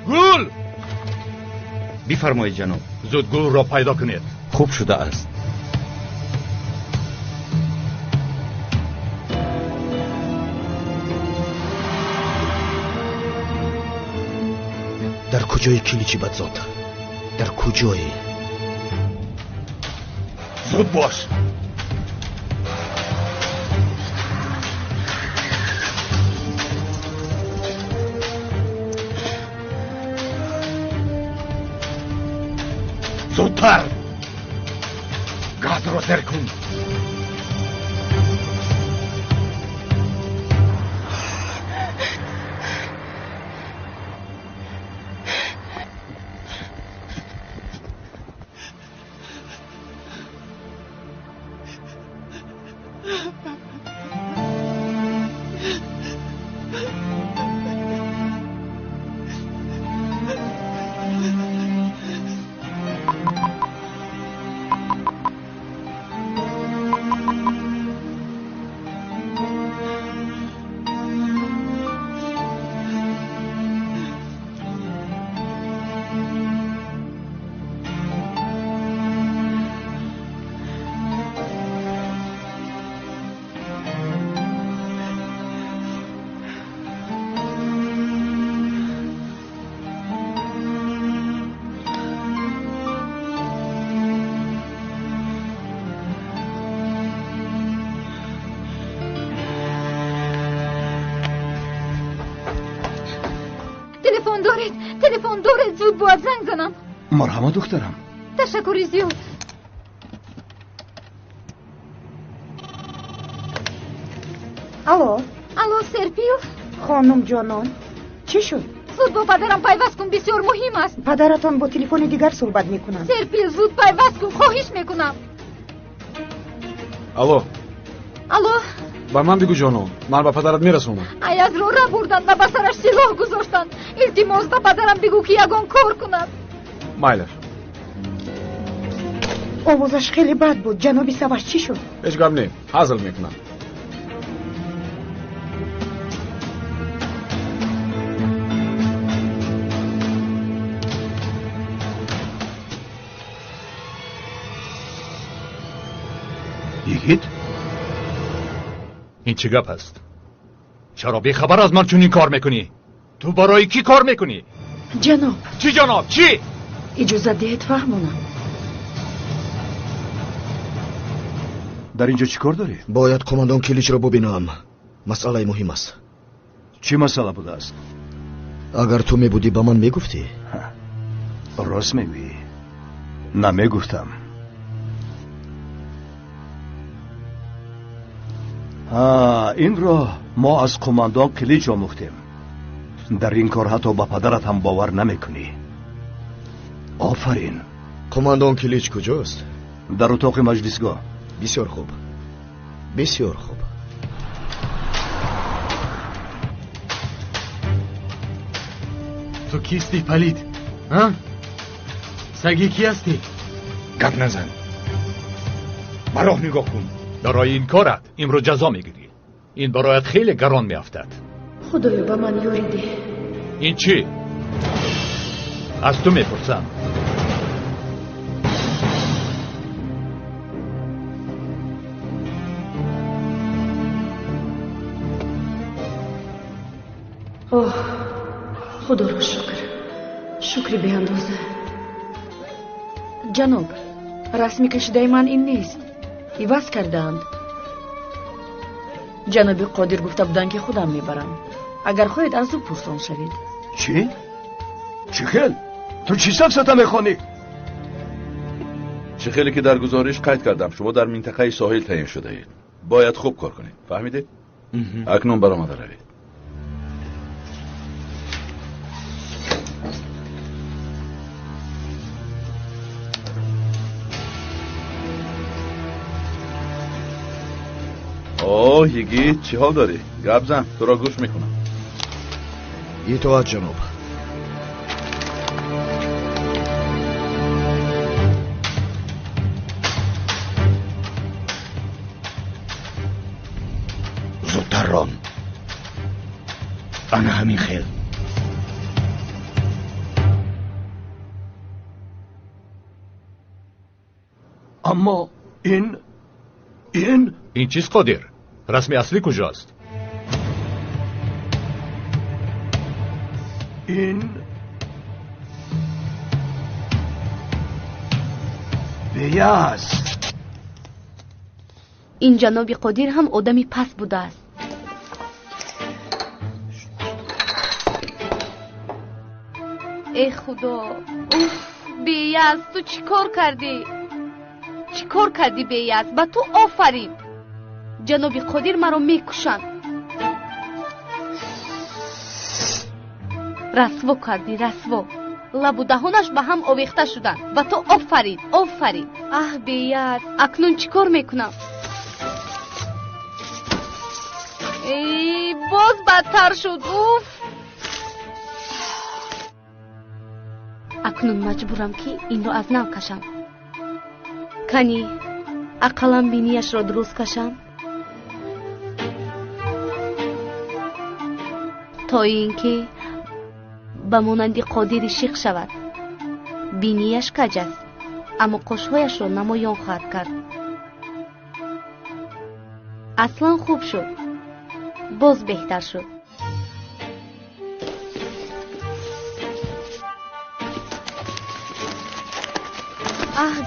گول! بفرمایید جناب. زود گول را پیدا کنید. خوب شده است. در کجای کلیچی بدزاد؟ در کجای؟ زود باش. زودتر. گاز رو سر کن. تلفن دارد زود باید زنگ زنم. مرحبا دخترم. تشکری زیاد. الو سرپیل. خانم جانان چی شد؟ زود با پدرم پیوست کن، بسیار مهم است. پدرتان با تلفن دیگر صحبت میکنن. سرپیل زود پیوست کن، خواهش میکنم. الو با من بگو جانم، من با پدرت میرسونم. ای از رو بردن و به سرش سلاح گذاشتن. التماس به پدرم بگو که یگان کار کند. مایلر آوازش خیلی بد بود. جنابی سواش چی شد؟ هیچ گپ نیم، حاصل میکنم. یکیت؟ این چه گپ است؟ چرا بی خبر از من چنین کار میکنی؟ تو برای کی کار میکنی؟ جناب. چی جناب؟ چی؟ اجازه دهید فهمونم. در اینجا چی کار داری؟ باید کماندان کلیچ رو ببینم. مسئله مهم است. چی مسئله بوده است؟ اگر تو میبودی با من میگفتی؟ راست میگویی. نمیگفتم. این را ما از کماندان کلیچ آموختیم. در این کار حتی با پدرت هم باور نمیکنی. آفرین. کماندان کلیچ کجاست؟ در اتاق مجلسگاه. بسیار خوب. بسیار خوب. تو کیستی پلید؟ ها؟ سگی کی هستی؟ گپ نزن. براه نگاه کن. برای این کارت امروز جزا میگیری. این برایت خیلی گران میافتد. خدایا به من یاری ده. این چی؟ از تو میپرسم. اوه خدا را شکر به اندازه. جناب رسمی کشیده من این نیست. عوض کردند. جناب قادر گفته بودن که خودم میبرم. اگر خواهید از او پرسان شوید. چی؟ چی خیل؟ تو چی سفسته میخوانی؟ چه خیلی که در گزارش قید کردم شما در منطقه ساحل تعیین شده اید. باید خوب کار کنید. فهمیدید؟ اکنون برآمده روید. یگی چی حال داری؟ گپ زن، تو را گوش میکنم. اطاعت جناب. زودتر ران. انا همین خیل. اما این چیز قادر؟ رسم اصلی کجاست؟ این بیاز. این جناب قادر هم آدمی پس بوده است. ای خدا، بیاز تو چی کار کردی؟ چی کار کردی بیاز؟ با تو آفرین. جناب قادر مرا میکشند. رسوا کردی، رسوا. لب و دهانش به هم آویخته شدند و تو آفرین، آفرین. بیاز، اکنون چی کار میکنم؟ ای باز بدتر شد. اکنون مجبورم که این رو از نو کشم. کنی عقلم بینیش را درست کشم تا اینکه به مانند قادر شیخ شود. بینیش کج است اما قشهایش را نمایان خواهد کرد. اصلا خوب شد، باز بهتر شد.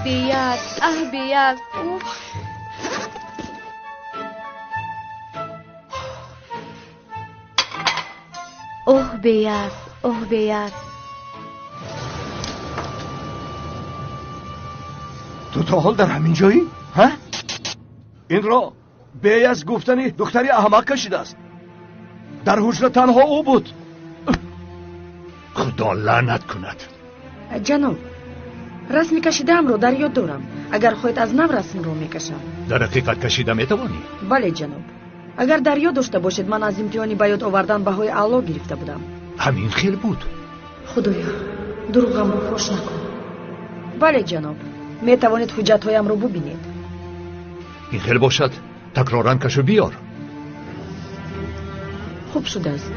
بیاز، بیاز. بیاز، بیاز. تو تا حال در همین جایی؟ ها؟ این را بیاز گفتنی دختری احمق کشیده است. در حجره تنها او بود. خدا لعنت کند. جناب، رسم کشیدم رو در یاد دارم. اگر خواهید از نو رسم رو میکشم. در حقیقت کشیده میتوانی؟ بله جناب. اگر در یاد داشته باشید من از امتحانی به یاد آوردن بهای اعلا گرفته بودم. همین خیل بود. خدایا دروغم رو فاش نکن. بله جناب، میتوانید حجت هایم رو ببینید. این خیل باشد تکرارن کش و بیار. خوب شده است.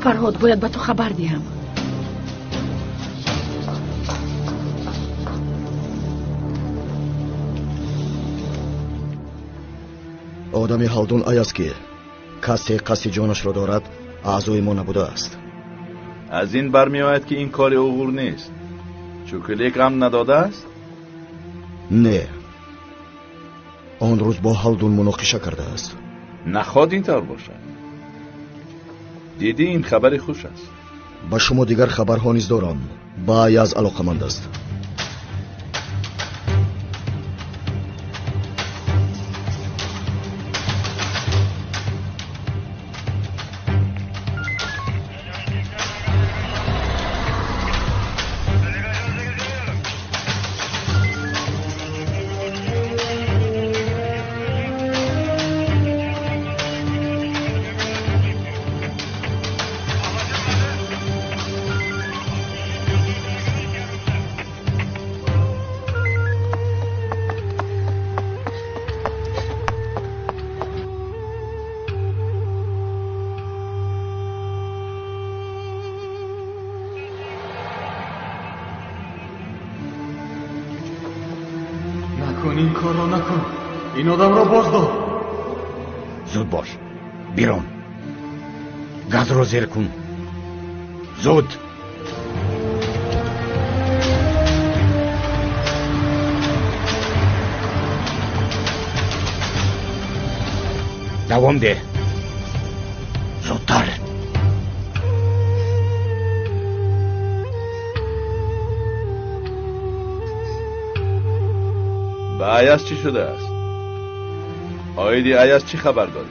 فرهاد باید به تو خبر دهم. آدمی حالدون ای است که کسی قصد جانش را دارد اعضای ما نبوده است. از این برمی آید که این کار اوغور نیست. چوکلیک هم نداده است؟ نه، آن روز با حالدون مناقشه کرده است. نخواد این طور باشد. دیدی این خبر خوش است. با شما دیگر خبرها نیز دارم. بیاز علاقمند است. این کار را نکن. این آدم را باز دار. زود باش، بیرون. گاز را زیر کن. زود. دوام ده. زودتر. به ایاز چی شده است؟ آیدی ایاز چی خبر داری؟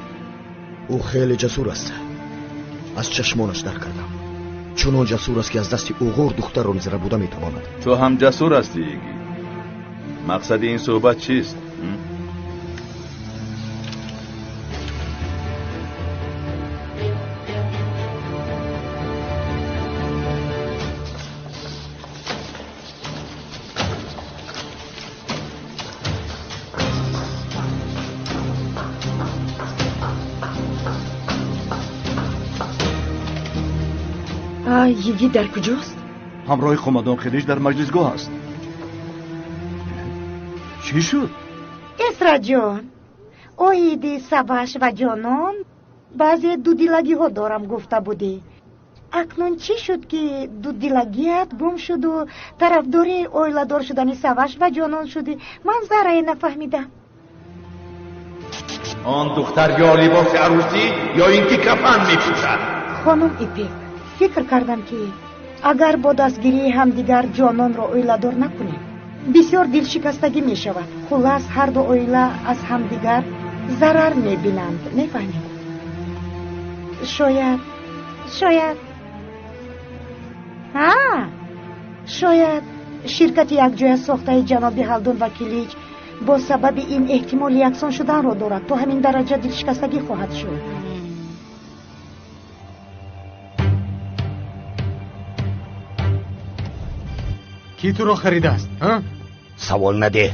او خیلی جسور است. از چشمانش در کردم. چون جسور است که از دست اوغور دختر را میزره بوده میتواند. تو هم جسور هستی ایگی. مقصد این صحبت چیست؟ یگی در کجاست؟ همراه قماندان خیلیش در مجلسگاه است. چی شد؟ اسرا جان، اویدی سواش و جانان بعضی دودیلگی ها دارم گفته بودی. اکنون چی شد که دودیلگیت گم شد و طرفداری اویلادار شدن سواش و جانان شدی؟ من ذره نفهمیدم. آن دختر یا لباس عروسی یا اینکه کفن میپوشد؟ خانم ایپک، فکر کردم که اگر با دستگیری همدیگر جانان را اویلادار نکنیم بسیار دل شکستگی می شود. خلاص هر دو اویلا از همدیگر ضرر می بینند. نفهمید؟ شاید شرکت یک جای ساخته جناب هالدون و کلیج با سبب این احتمال یکسان شدن را دارد. تو همین درجه دل شکستگی خواهد شد. کی تو رو خریده است؟ سوال نده،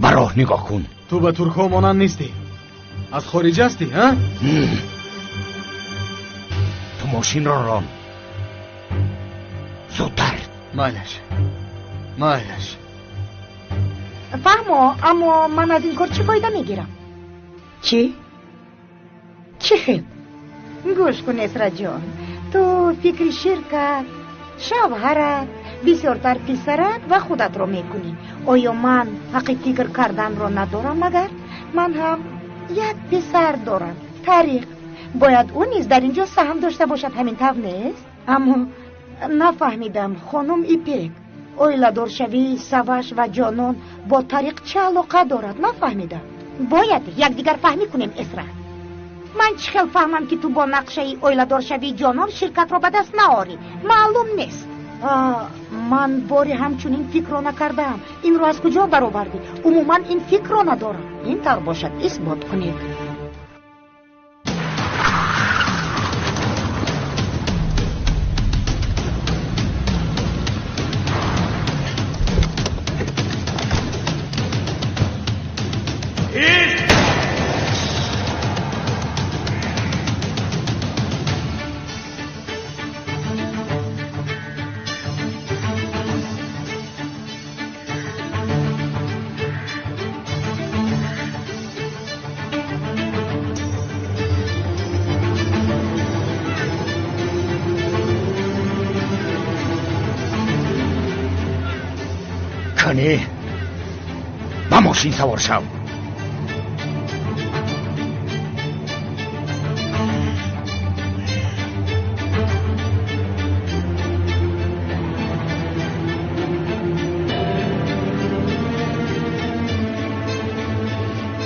به راه نگاه کن. تو به ترک ها مانند نیستی، از خارج هستی. تو ماشین را ران زودتر. مایلش فهمو، اما من از این کار چه فایده میگیرم؟ چی خیلی؟ گوش کن اسرا جان، تو فکر شرکت، شوهرت، بسیارتر پسرت و خودت رو میکنی. آیا من حق فکر کردن رو ندارم؟ مگر من هم یک پسر دارم، طریق. باید اون نیز در اینجا سهم داشته باشد، همین طور نیست؟ اما نفهمیدم خانم ایپک، اویلادار شوی سواش و جانان با طریق چه علاقه دارد؟ نفهمیدم. باید یک دیگر فهمی کنیم اسرا. من چخیل فهمم که تو با نقشه اویلادار شوی جانان شرکت را به دست نآری؟ معلوم نیست. من باری همچنین فکر را نکردم. این رو از کجا برآوردی؟ عموما این فکر را ندارم. این طور باشد اثبات کنید. کنی با ماشین سوار شو.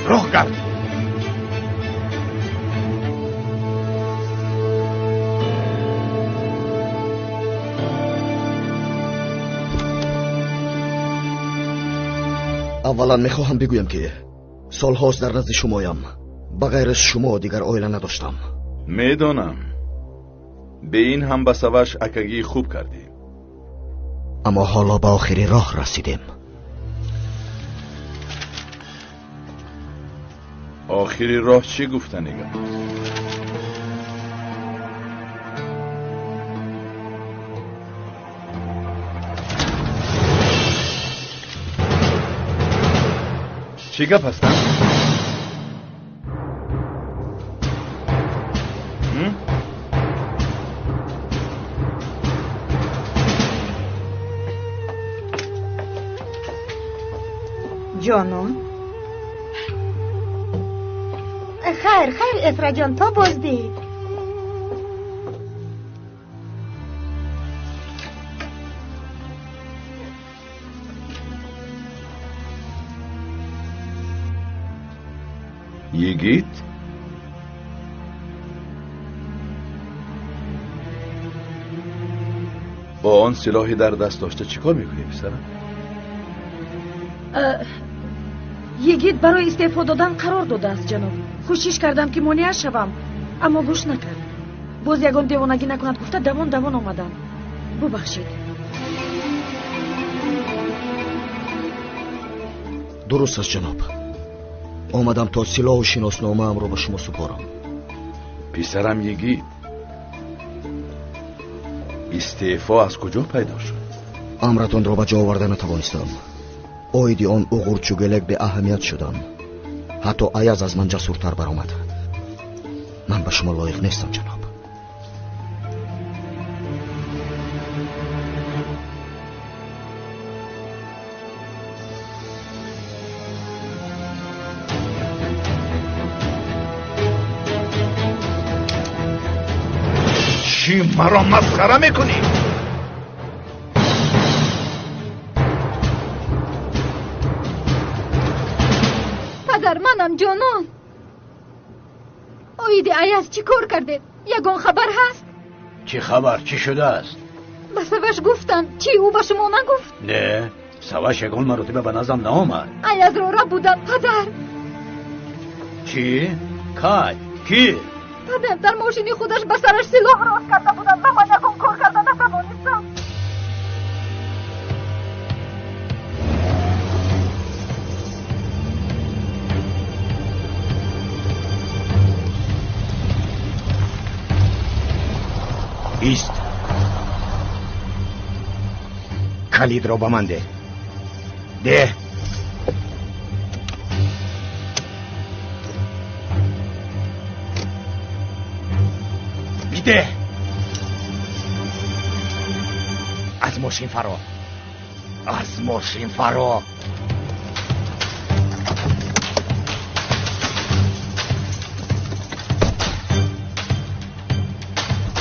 راه گرد. اولا میخواهم بگویم که سالهاست در نزد شمایم. بغیر از شما دیگر عائله نداشتم. میدانم. به این هم به سواش اکگی خوب کردی. اما حالا به آخری راه رسیدیم. آخری راه چی گفتنیگه؟ چی گپ هستن؟ جانان خیر اسرا جان، تا بازدید. یگیت؟ با آن سلاحی در دست داشته چیکار میکنی پسرم؟ یگیت برای استعفا دادن قرار داده است جناب. کوشش کردم که مانع شوم اما گوش نکرد. باز یگان دیوانگی نکند گفته دوان آمدم. ببخشید. درست است جناب. آمدم تا سلاح و شناسنامه ام رو به شما سپارم. پسرم یگیت، استعفا از کجا پیدا شد؟ امرتان را به جا آورده نتوانستم. اویدی آن اوغور چوگلک به اهمیت شدم. حتی ایاز از من جسورتر برآمد. من به شما لایق نیستم جناب. چی مرا مسخره میکنی؟ پدر منم جانان. اویدی ایاز چی کار کرده؟ یگان خبر هست؟ چی خبر؟ چی شده است؟ به سوش گفتن. چی او به شما نگفت؟ نه، سوش یگان مرتبه به نظرم نآمد. ایاز را بودن پدر. چی؟ کی؟ پدر در ماشینی خودش به سرش سلاح راست کرده بودن و من یکم کار کرده نتوانستم. ایست. کلید را به من ده. بیده. از ماشین فرا.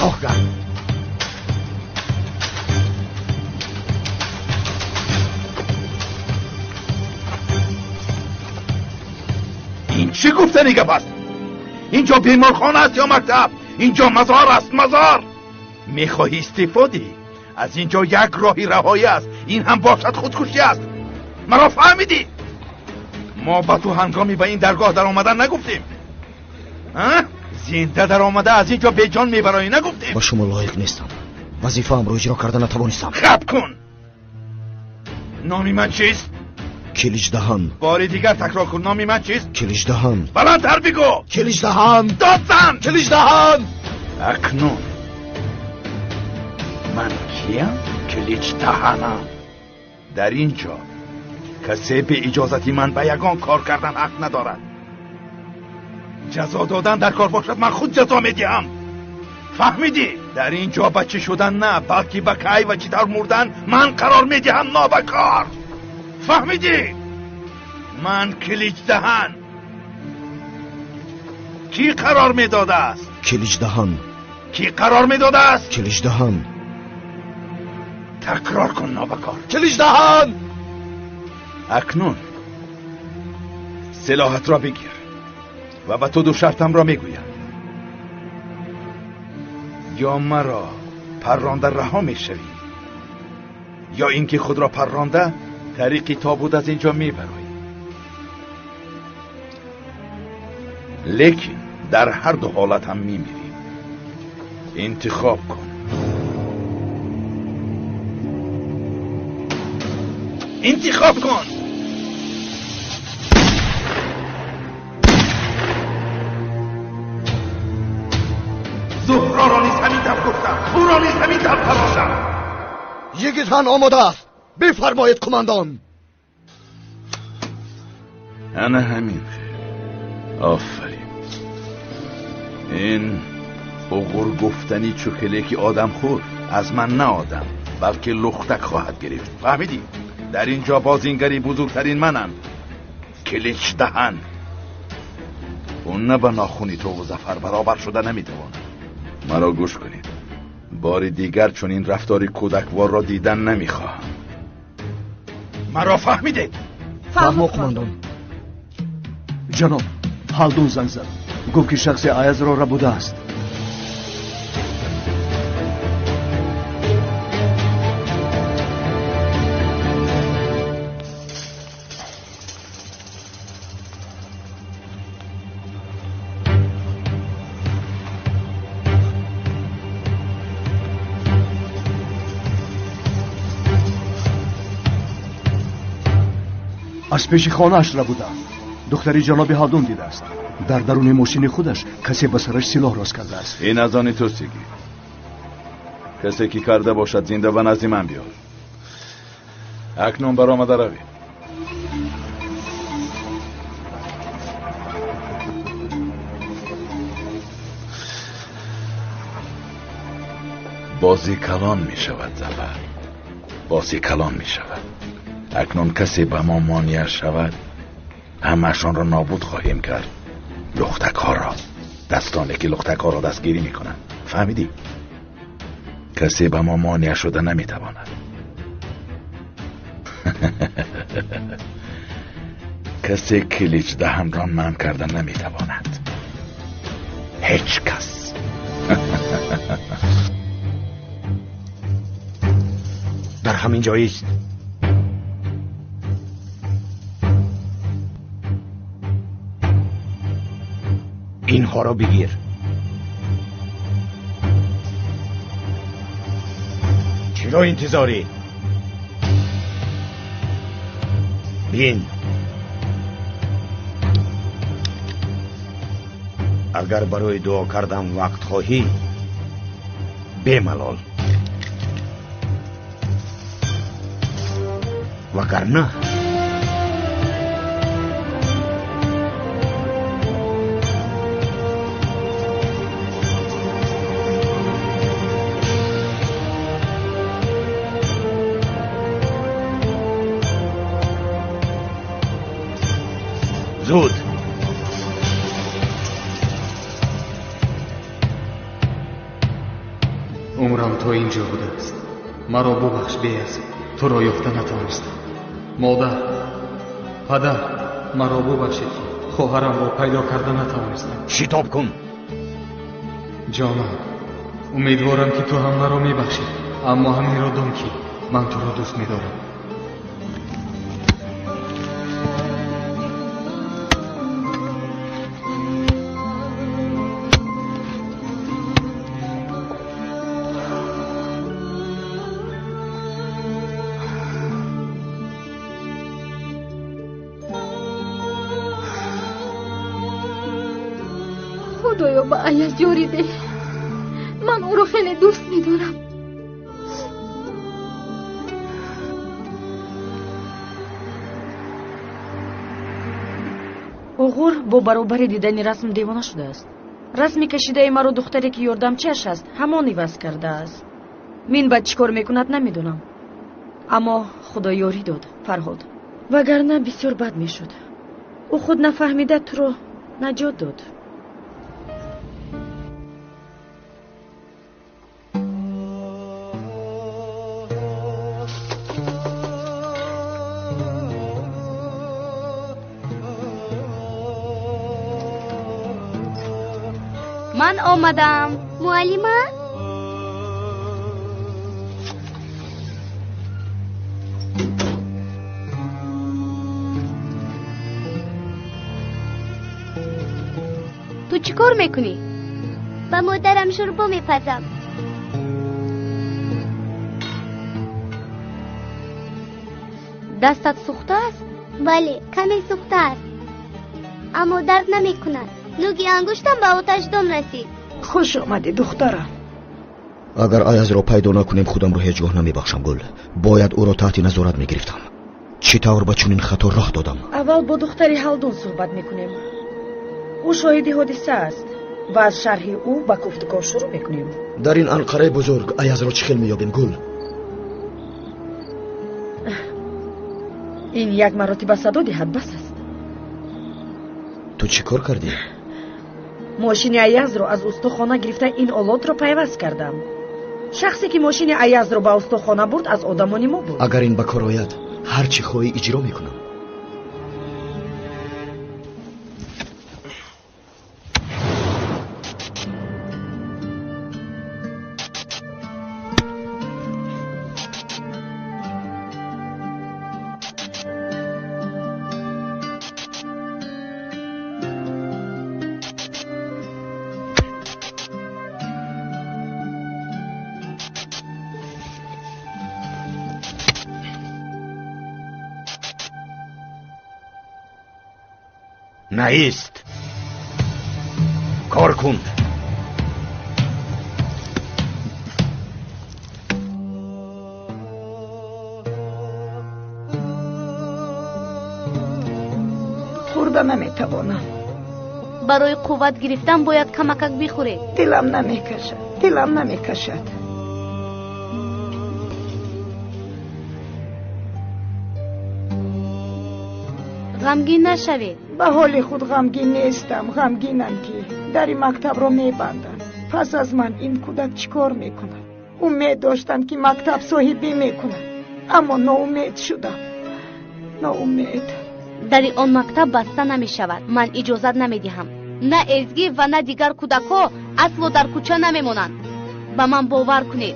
آخگرد. این چی گفتنی گپ است؟ اینجا بیمارخانه است یا مکتب؟ اینجا مزار است. مزار. میخواهی استفاده؟ از اینجا یک راهی رهایی است. این هم باشد خودکشی است. مرا فهمیدی؟ ما با تو هنگامی به این درگاه در آمدن نگفتیم؟ زنده در آمده از اینجا به جان میبرایی نگفتیم؟ با شما لایق نیستم. وظیفه ام رو اجرا کرده نتوانستم. خب کن. نامی من چیست؟ کلیج دهان. باری دیگر تکرار کن. نامی من چیست؟ کلیج دهان. بلندتر بگو. کلیج دهان. دادزن. کلیج دهان. اکنون من کیم؟ کلیج دهانم. در اینجا کسی به اجازتی من به یگان کار کردن حق ندارد. جزا دادن در کار باشد من خود جزا میدهم. فهمیدی؟ در اینجا بچه شدن نه، بلکه به کی و چطور مردن من قرار میدهم نابکار. فهمیدی؟ من کلیج دهان. کی قرار میداده است؟ کلیج دهان. کی قرار میداده است؟ کلیج دهان. تکرار کن نابکار. کلیج دهان. اکنون سلاحت را بگیر و به تو دو شرطم را میگویم. یا مرا پرانده رها میشوی، یا اینکه خود را پرانده طریقی تابود از اینجا میبرایی. لیکن در هر دو حالت هم میمیری. انتخاب کن. انتخاب کن. زهرا را نیز همین طرف گفتم. او را نیز همین طرف فراشم. یگیتان آماده است. بفرمایید کماندان. انا همین. آفرین. این اوغور گفتنی چوکلکی آدم خور از من نه آدم بلکه لختک خواهد گرفت. فهمیدی؟ در اینجا بازینگری بزرگترین منم. کلیج دهن. اون نه به ناخونی تو و ظفر برابر شده نمیتواند. مرا گوش کنید. بار دیگر چون این رفتاری کودکوار را دیدن نمیخواهم. مرا فهمیدید؟ فهمو کماندان. جناب هالدون زنگ زد. گفت که شخص ایاز را بوده است. از پیش خانه اش را بوده. دختری جناب هالدون دیده است. در درون ماشین خودش کسی به سرش سلاح راست کرده است. این از آن توستگی. کسی که کرده باشد زنده و نزد من بیار. اکنون برآمده رویم. بازی کلان می شود ظفر، بازی کلان می شود. اکنون کسی به ما مانع شود همه‌شان را نابود خواهیم کرد. لختک ها را، دستانی که لختک ها را دستگیری می کنند. فهمیدی؟ کسی به ما مانع شده نمی تواند. کسی کلیچ دهن را منع کردن نمی تواند. هیچ کس. در همین جایی است. اینها را بگیر. چرا انتظاری؟ بین. اگر برای دعا کردن وقت خواهی بملال، وگرنه زود. عمرم تا اینجا بوده است. مرا ببخش بیاز، تو را یافته نتوانستم. مادر، پدر، مرا ببخشید. خواهرم را پیدا کرده نتوانستم. شتاب کن. جانم، امیدوارم که تو هم مرا میبخشی، اما همین را دان که من تو را دوست میدارم. خدایا با ایاز یاری ده. من او رو خیلی دوست میدارم. اوغور با برابر دیدن رسم دیوانه شده است. رسمی کشیده مرا دختری که یاردمچیش است همان عوض کرده است. من بعد چیکار میکند نمیدونم، اما خدا یاری داد فرهاد، وگرنه بسیار بد میشد. او خود نفهمیده تو رو نجات داد. من آمدم. معلمه؟ تو چی کار میکنی؟ با مادرم شوربا میپزم. دستت سوخته است؟ بله، کمی سوخته است، اما درد نمیکند. نوگی انگشتم به آتش دم رسید. خوش آمدی دخترم. اگر ایاز را پیدا نکنیم خودم را هیچگاه نمیبخشم گل. باید او را تحت نظارت میگرفتم. چطور به چنین خطا راه دادم؟ اول با دختری هلدون صحبت میکنیم. او شاهد حادثه است و از شرح او به گفتگو شروع میکنیم. در این انقره بزرگ ایاز را چه خیل میابیم گل؟ این یک مراتب صدا دهد بس است. تو چی کار کردی؟ ماشین ایاز را از استخانه گرفته این آلات را پیوست کردم. شخصی که ماشین ایاز را به استخانه برد از آدمان ما بود. اگر این بکار آید هر چی خواهی اجرا میکنم. نیست. کار کن. ایستاده نمیتوانم. برای قوت گرفتن باید کمکک بخوری. دلم نمیکشد. غمگین نشوید. به حال خود غمگین نیستم. غمگینم که در این مکتب را میبندن. پس از من این کودک چیکار میکنه؟ امید داشتم که مکتب صاحبی میکنه، اما ناامید شدم. ناامید. در آن مکتب بسته نمی شود. من اجازت نمی دهم. نه ازگی و نه دیگر کودک‌ها اصلا در کوچه نمیمونند. به من باور کنید.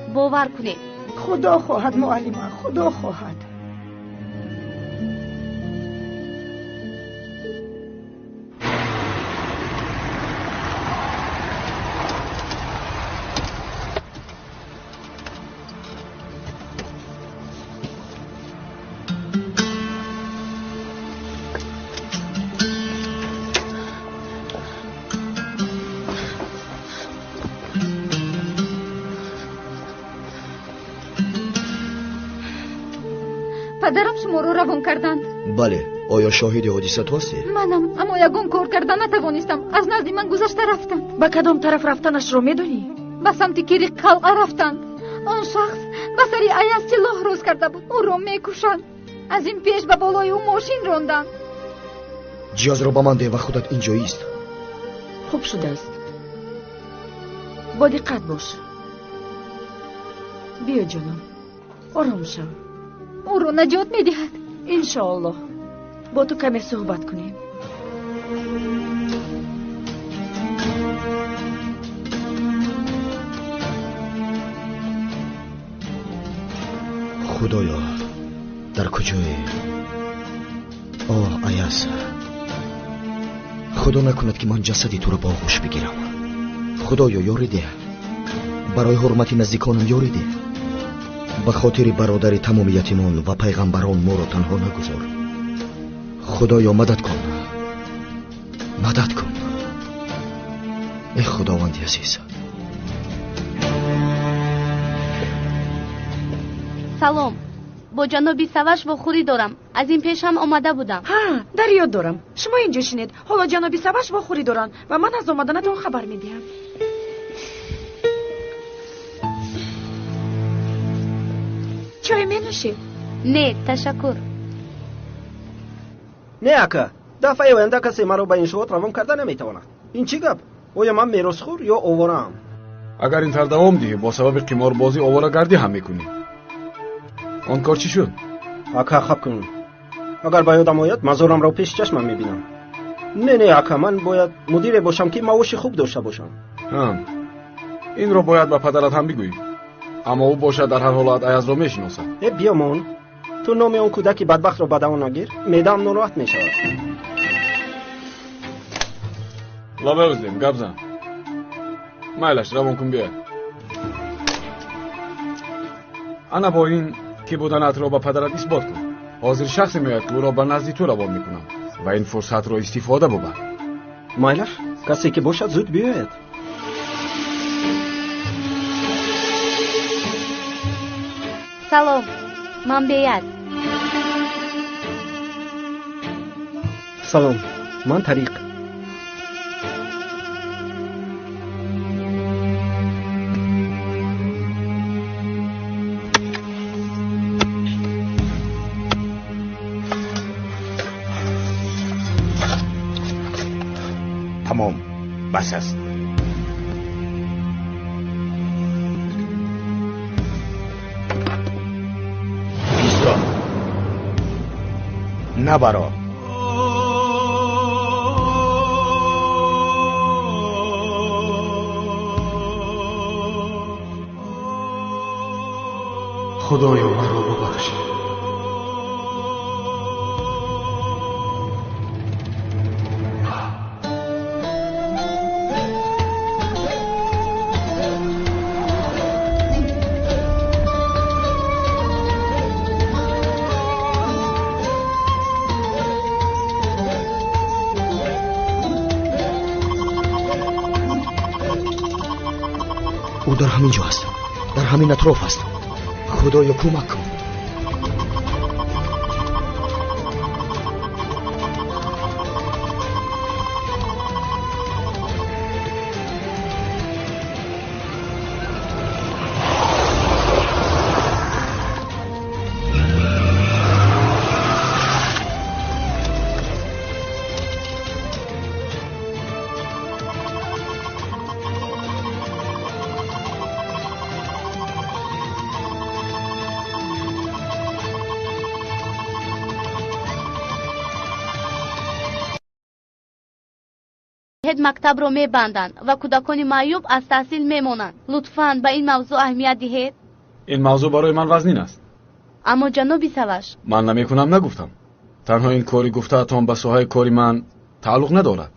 خدا خواهد معلم، خدا خواهد. پدرم شما رو روان کردند. بله. آیا شاهد حادثه تو هستی؟ منم، اما یگان کار کردن نتوانستم. از نزد من گذشته رفتند. به کدام طرف رفتنش رو میدونی؟ به سمت کیری قلعه رفتند. آن شخص به سری ایاز سلاح روز کرده بود. او را میکشند. از این پیش به بالای او ماشین راندند. جیاز را به من ده و خودت اینجایی است. خوب شده است. با دقت باش. بیا جانم، آرام شو. او رو نجات میدهد. انشاءالله. با تو کمی صحبت کنیم. خدایا در کجایی؟ آه ایاز، خدا نکند که من جسدی تو را با آغوش بگیرم. خدایا یاری ده، برای حرمت نزدیکانم یاری ده. به خاطر برادر تمام یتیمان و پیغمبران ما را تنها نگذار. خدایا مدد کن. ای خداوندی عزیز. سلام. با جنابی سواش واخوری دارم. از این پیش هم آمده بودم. ها، در یاد دارم. شما اینجا شینید. حالا جنابی سواش واخوری دارن و من از آمدنتون خبر میدیم. چای می نوشید؟ نه تشکر. نه اکا، دفعه آینده کسی مرا به این شوت روان کرده نمیتواند. این چی گپ؟ آیا من میراثخوار یا آواره‌ام؟ اگر این طور دوام دهی با سبب قماربازی آواره‌گردی هم میکنی. آن کار چی شد؟ اکا خب کن. اگر به یادم آید مزارم را پیش چشمم میبینم. نه اکا، من باید مدیر باشم که معاش خوب داشته باشم. این را باید به پدرت هم بگویی. اما او باشد در هر حالت ایاز را میشناسد. بیامان، تو نام اون کودک بدبخت را به دوام نگیر. معده‌ام ناراحت میشود. لابه بزدیم گپ زن. مایلش روان کن بیا. انا با این که بودنت را به پدرت اثبات کن. حاضر شخصی میاد که او را به نزد تو روان میکنم و این فرصت را استفاده ببر. مایلش کسی که باشد زود بیاید. سلام. من بیاد. سلام. من طریق. تمام. بس است. نبرا. خدایا مرا ببخش. او در همین جا است. در همین اطراف است. خدایا کمک کن. ҳед мактабро мебанданд ва кӯдакони маъюб аз таҳсил мемонанд. Лутфан ба ин мавзӯъ аҳамият диҳед. ин мавзӯъ барои ман вазнин аст. аммо ҷаноби саваш, ман намекунам нагуфтам. танҳо ин кори гуфтаатон ба соҳаи кори ман тааллуқ надорад.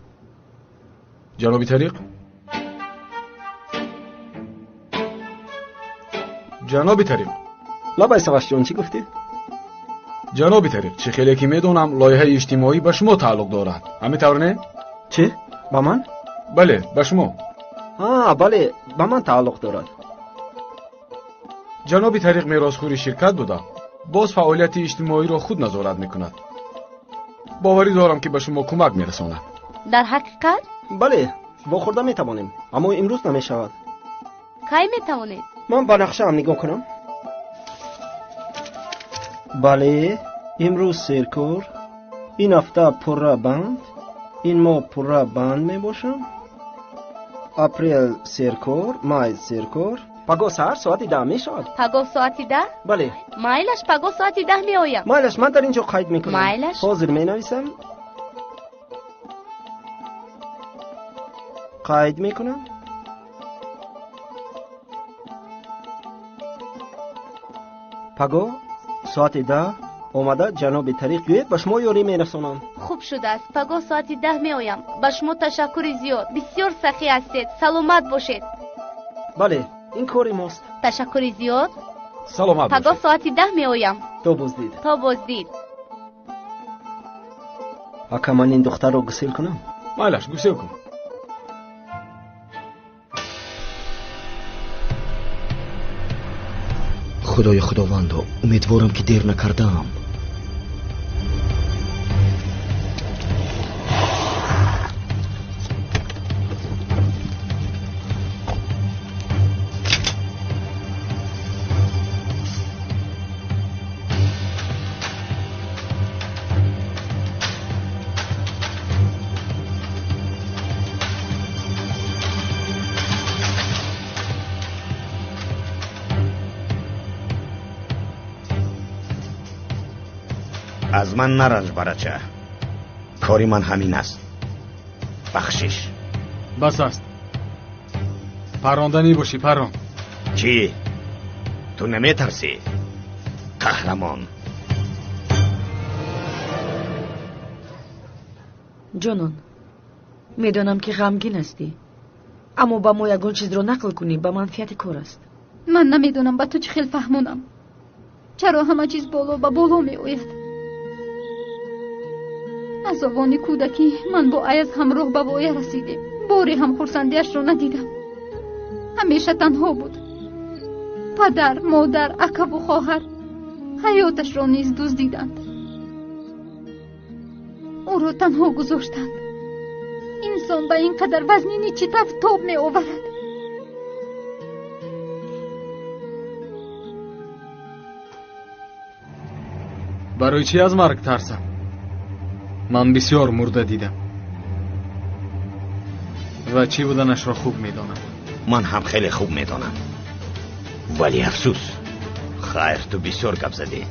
ҷаноби тариқ, ҷаноби тариқ, лабай саваш ҷон чӣ гуфтӣ? ҷаноби тариқ, чӣ хеле ки медонам лоиҳаи иҷтимоӣ ба шумо тааллуқ дорад. ҳамин тавр не? чӣ? ба ман? бале, ба шумо. бале, ба ман тааллуқ дорад. ҷаноби тариқ меросхӯри ширкат буда боз фаъолияти иҷтимоиро худ назорат мекунад. боварӣ дорам ки ба шумо кӯмак мерасонад. дар ҳақиқат? бале, вохӯрда метавонем, аммо имрӯз намешавад. кай метавонед? ман ба нақшаам нигоҳ кунам. бале, имрӯз серкор, ин ҳафта пурра банд, ин моҳ пурра банд мебошам. апрел серкор, май серкор. пагоҳ саҳар соати 10 мешавад. пагоҳ соати 10? бале. майлаш, пагоҳ соати 10 меоям. майлаш, ман дар ин ҷо қайд мекунам. майлаш. ҳозир менависам. қайд мекунам. пагоҳ соати 10 омада ҷаноби тариқ гӯяд ба шумо ёрӣ мерасонам. хуб шудааст. пагоҳ соати 10 меоям. ба шумо ташаккури зиёд. бисёр сахӣ ҳастед. саломат бошед. бале, ин кори мост. ташаккури зиёд. саломат бошед. пагоҳ соати 10 меоям. то боздид. то боздид. ака, ман ин духтарро гусел кунам? майлаш, гусел кун. خدای خداوندو، امیدوارم که دیر نکردم. از من نرنج برچه. کاری من همین است. بخشش. بس است. پراندنی باشی پران. چی؟ تو نمیترسی؟ قهرمان. جانان، میدانم که غمگین هستی، اما با ما یگان چیز رو نقل کنی به منفیت کار است. من نمیدونم با تو چه خیلی فهمونم. چرا همه چیز بالا می آید؟ از آوانی کودکی من با ایاز همراه به وایه رسیدیم. باری هم خرسندیش رو ندیدم. همیشه تنها بود. پدر، مادر، اکا و خواهر حیاتش را نیز دزدیدند. او را تنها گذاشتند. انسان به این قدر وزنینی چی تاب می آورد؟ برای چی از مرگ ترسم؟ من بسیار مرده دیدم و چی بودنش را خوب میدانم. من هم خیلی خوب میدانم، ولی افسوس. خیر، تو بسیار گپ زدی.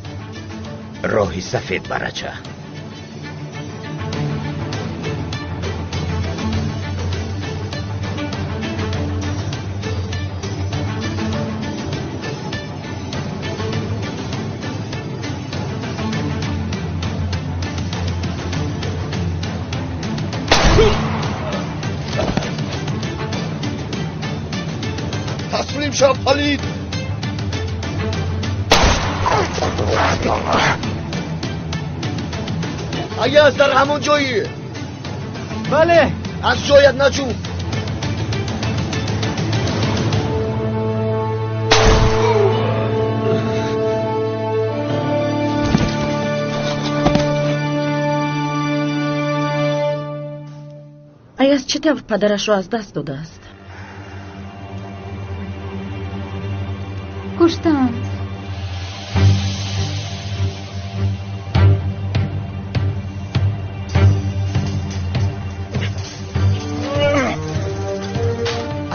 راهی سفید برچه. تسلیم شو پلید. اگه از در همون جایی؟ بله. از جایت نجو. ایاز چطور پدرش را از دست داده است؟ کشتند.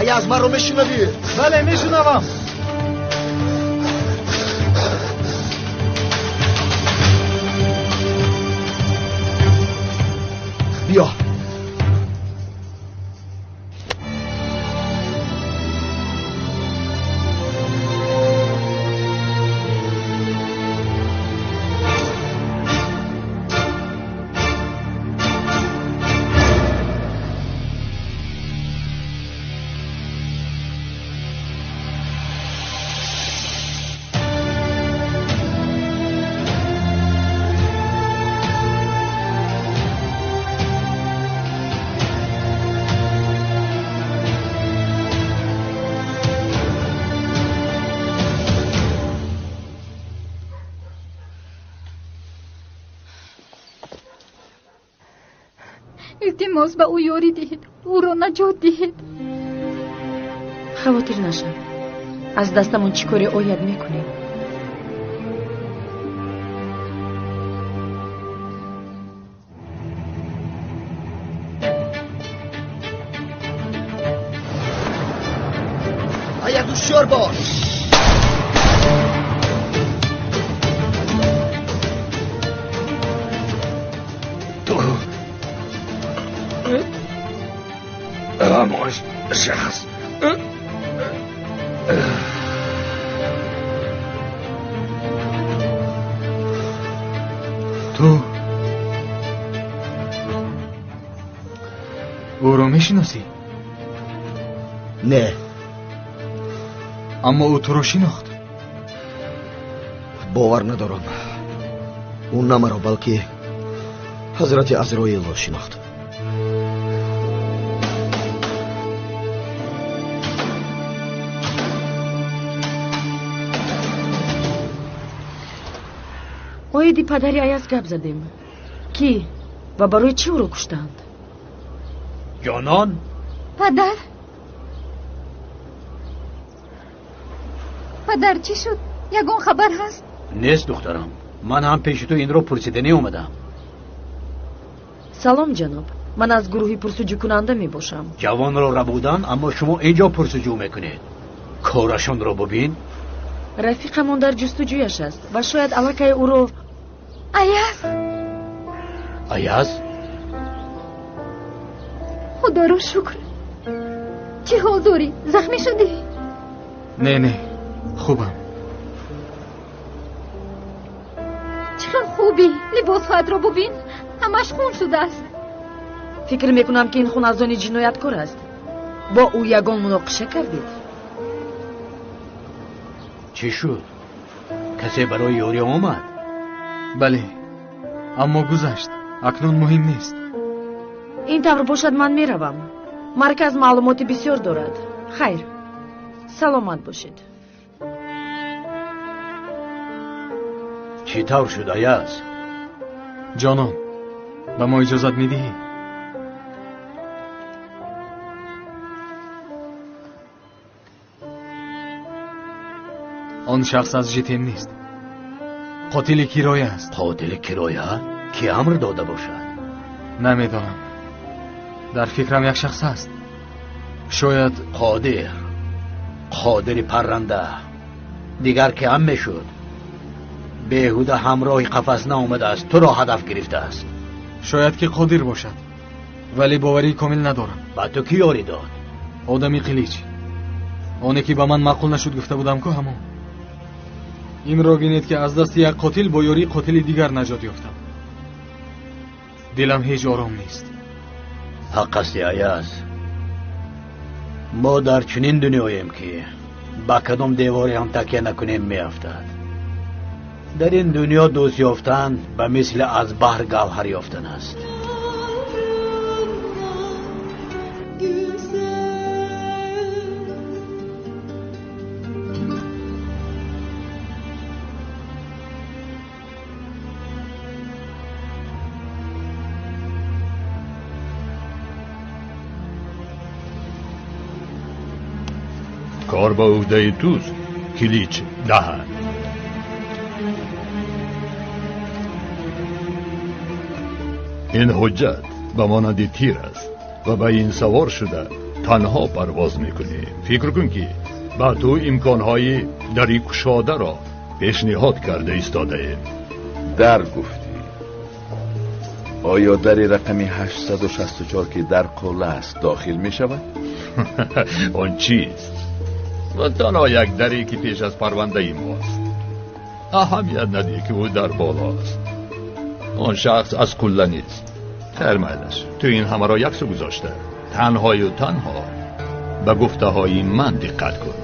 ایاز من رو میشنوی؟ بله میشنوم. بیا. التماس به او یاری دهید، او را نجات دهید. خواطر نشد. از دستمون چی کاری آید میکنیم؟ باید هوشیار باش. خاموش شخص. تو او رو میشناسی؟ نه. اما او تو رو شناخت. باور ندارم. او نه مرا بلکه حضرت عزراییل را شناخت. اویدی پدری ایاز گپ زدیم. کی و برای چی او رو کشتند؟ جانان. پدر پدر چی شد؟ یگان خبر هست؟ نیست دخترم، من هم پیش تو این رو پرسیدنی اومدم. سلام جناب، من از گروهی پرسجو کننده می باشم. جوان رو ربودن اما شما اینجا پرسجو میکنید. کارشون رو ببین. رفیقمون در جستجویش است و شاید علاقه او رو... ایاز؟ خدا رو شکر. چی حال داری؟ زخمی شدی؟ نه خوبم. چقدر خوبی. لباس خود را ببین، همش خون شده است. فکر میکنم که این خون از آن جنایتکار است. با او یگان مناقشه کردید. چی شد؟ کسی برای یاری آمد؟ بله، اما گذشت. اکنون مهم نیست. این طور باشد من میروم. مرکز معلومات بسیار دارد. خیر، سلامت باشید. چی طور شد ایاز؟ جانان، به ما اجازت میدهی؟ آن شخص از ژیتین نیست. قاتل کرایه است. قاتل کرایه؟ کی امر داده باشد؟ نمیدانم. در فکرم یک شخص است. شاید قادر پرنده. دیگر که هم میشد. بیهوده همراه قفس نآمده است، تو را هدف گرفته است. شاید که قادر باشد، ولی باوری کامل ندارم. با تو کی یاری داد؟ آدمی قلیچ. آنی که به من معقول نشد گفته بودم که همون. این را بینید که از دست یک قاتل با یاری قاتل دیگر نجات یافتم. دلم هیچ آرام نیست. حق است ایاز. ما در چنین دنیاییم که با کدام دیواری هم تکیه نکنیم میافتد. در این دنیا دوست یافتن به مثل از بحر گوهر یافتن است. کار با عهده توست، کلیچ دهن. این حجت به مانند تیر است و به این سوار شده تنها پرواز میکنی. فکر کن که با تو امکانهای دری کشاده را پیشنهاد کرده ایستاده ایم. در گفتی. آیا در رقمی 864 که در قله است داخل می شود؟ آن چیست؟ و تنها یک دری که پیش از پرونده ای ماست. اهمیت ندی که او در بالاست. آن شخص از قله نیست. خیر میلش، تو این همه را یک سو گذاشته. تنها به گفته های من دقت کن.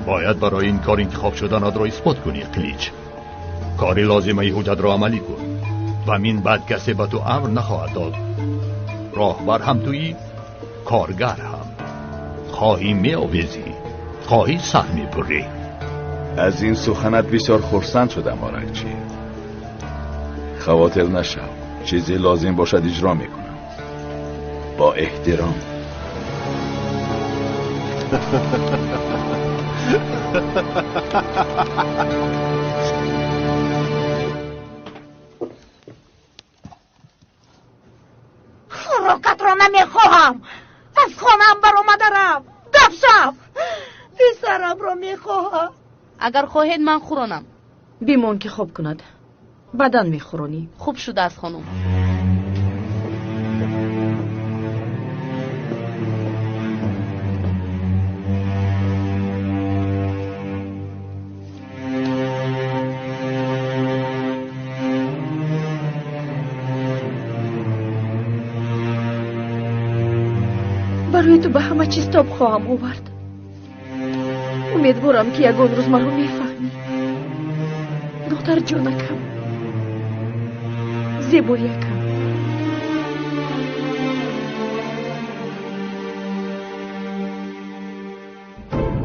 باید برای این کار انتخاب شدن را اثبات کنی قلیچ. کاری لازمه حجت را عملی کن و من بعد کسی به تو امر نخواهد داد. راهبر هم تویی، کارگر هم. خواهی می آویزی، خواهی سهمی بری. از این سخنت بسیار خرسند شدم آرکچی. خواطر نشو، چیزی لازم باشد اجرا میکنم. با احترام. خوراکت را نمیخواهم. از خانم برآمدم. گپ پسرم را میخواهم. اگر خواهید من خورانم. بیمون که خوب کند. بدن میخورانی. خوب شده است خانم. برای تو به همه چیز تاب خواهم آورد. امیدوارم که یگان روز مرا میفهمی. دختر جانکم، زیباییکم.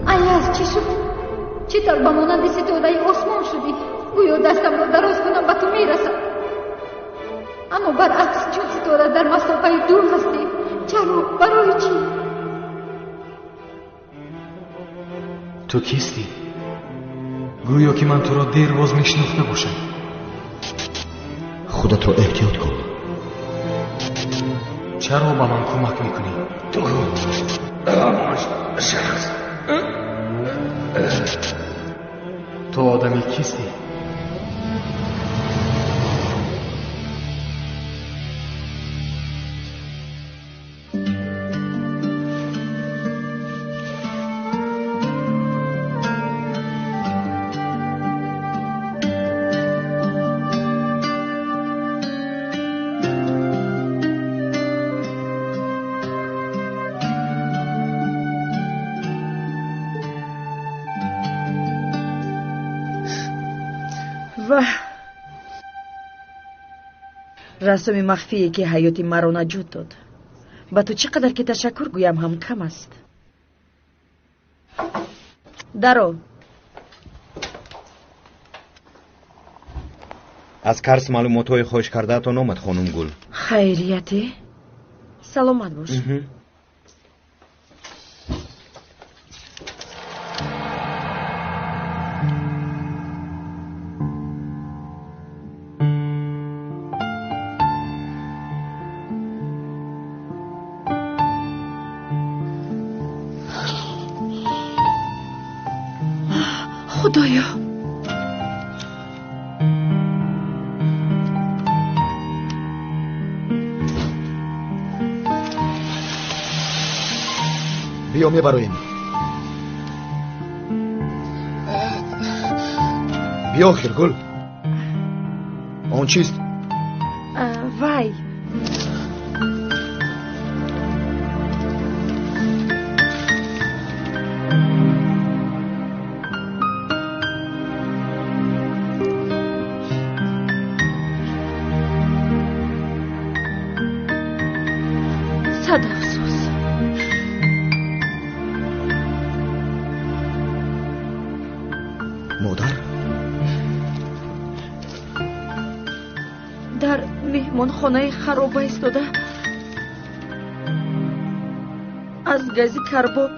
ایاز چی شد؟ چطور با مانند ستاره آسمان شدی؟ گویا دستم را دراز کنم به تو میرسم، اما برعکس چون ستاره در مسافه دور هستی. چرا؟ برای چی؟ تو کیستی؟ گویا که من تو را دیر باز میشناخته باشم. خودت را احتیاط کن. چرا با من کمک میکنی؟ تو شخص تو آدمی کیستی؟ رسم مخفیه که حیاتی مرا نجات داد. با تو چقدر که تشکر گویم هم کم است. درو. از کرس معلومات‌های خوش کرده‌تان آمد خانم گل. خیریتی؟ سلامت باش. خدایا، بیا میبریم. بیا خیرگل. آن چیست؟ وای صد افسوس. مادر در مهمان خانه خرابه ایستاده از گازی کرباب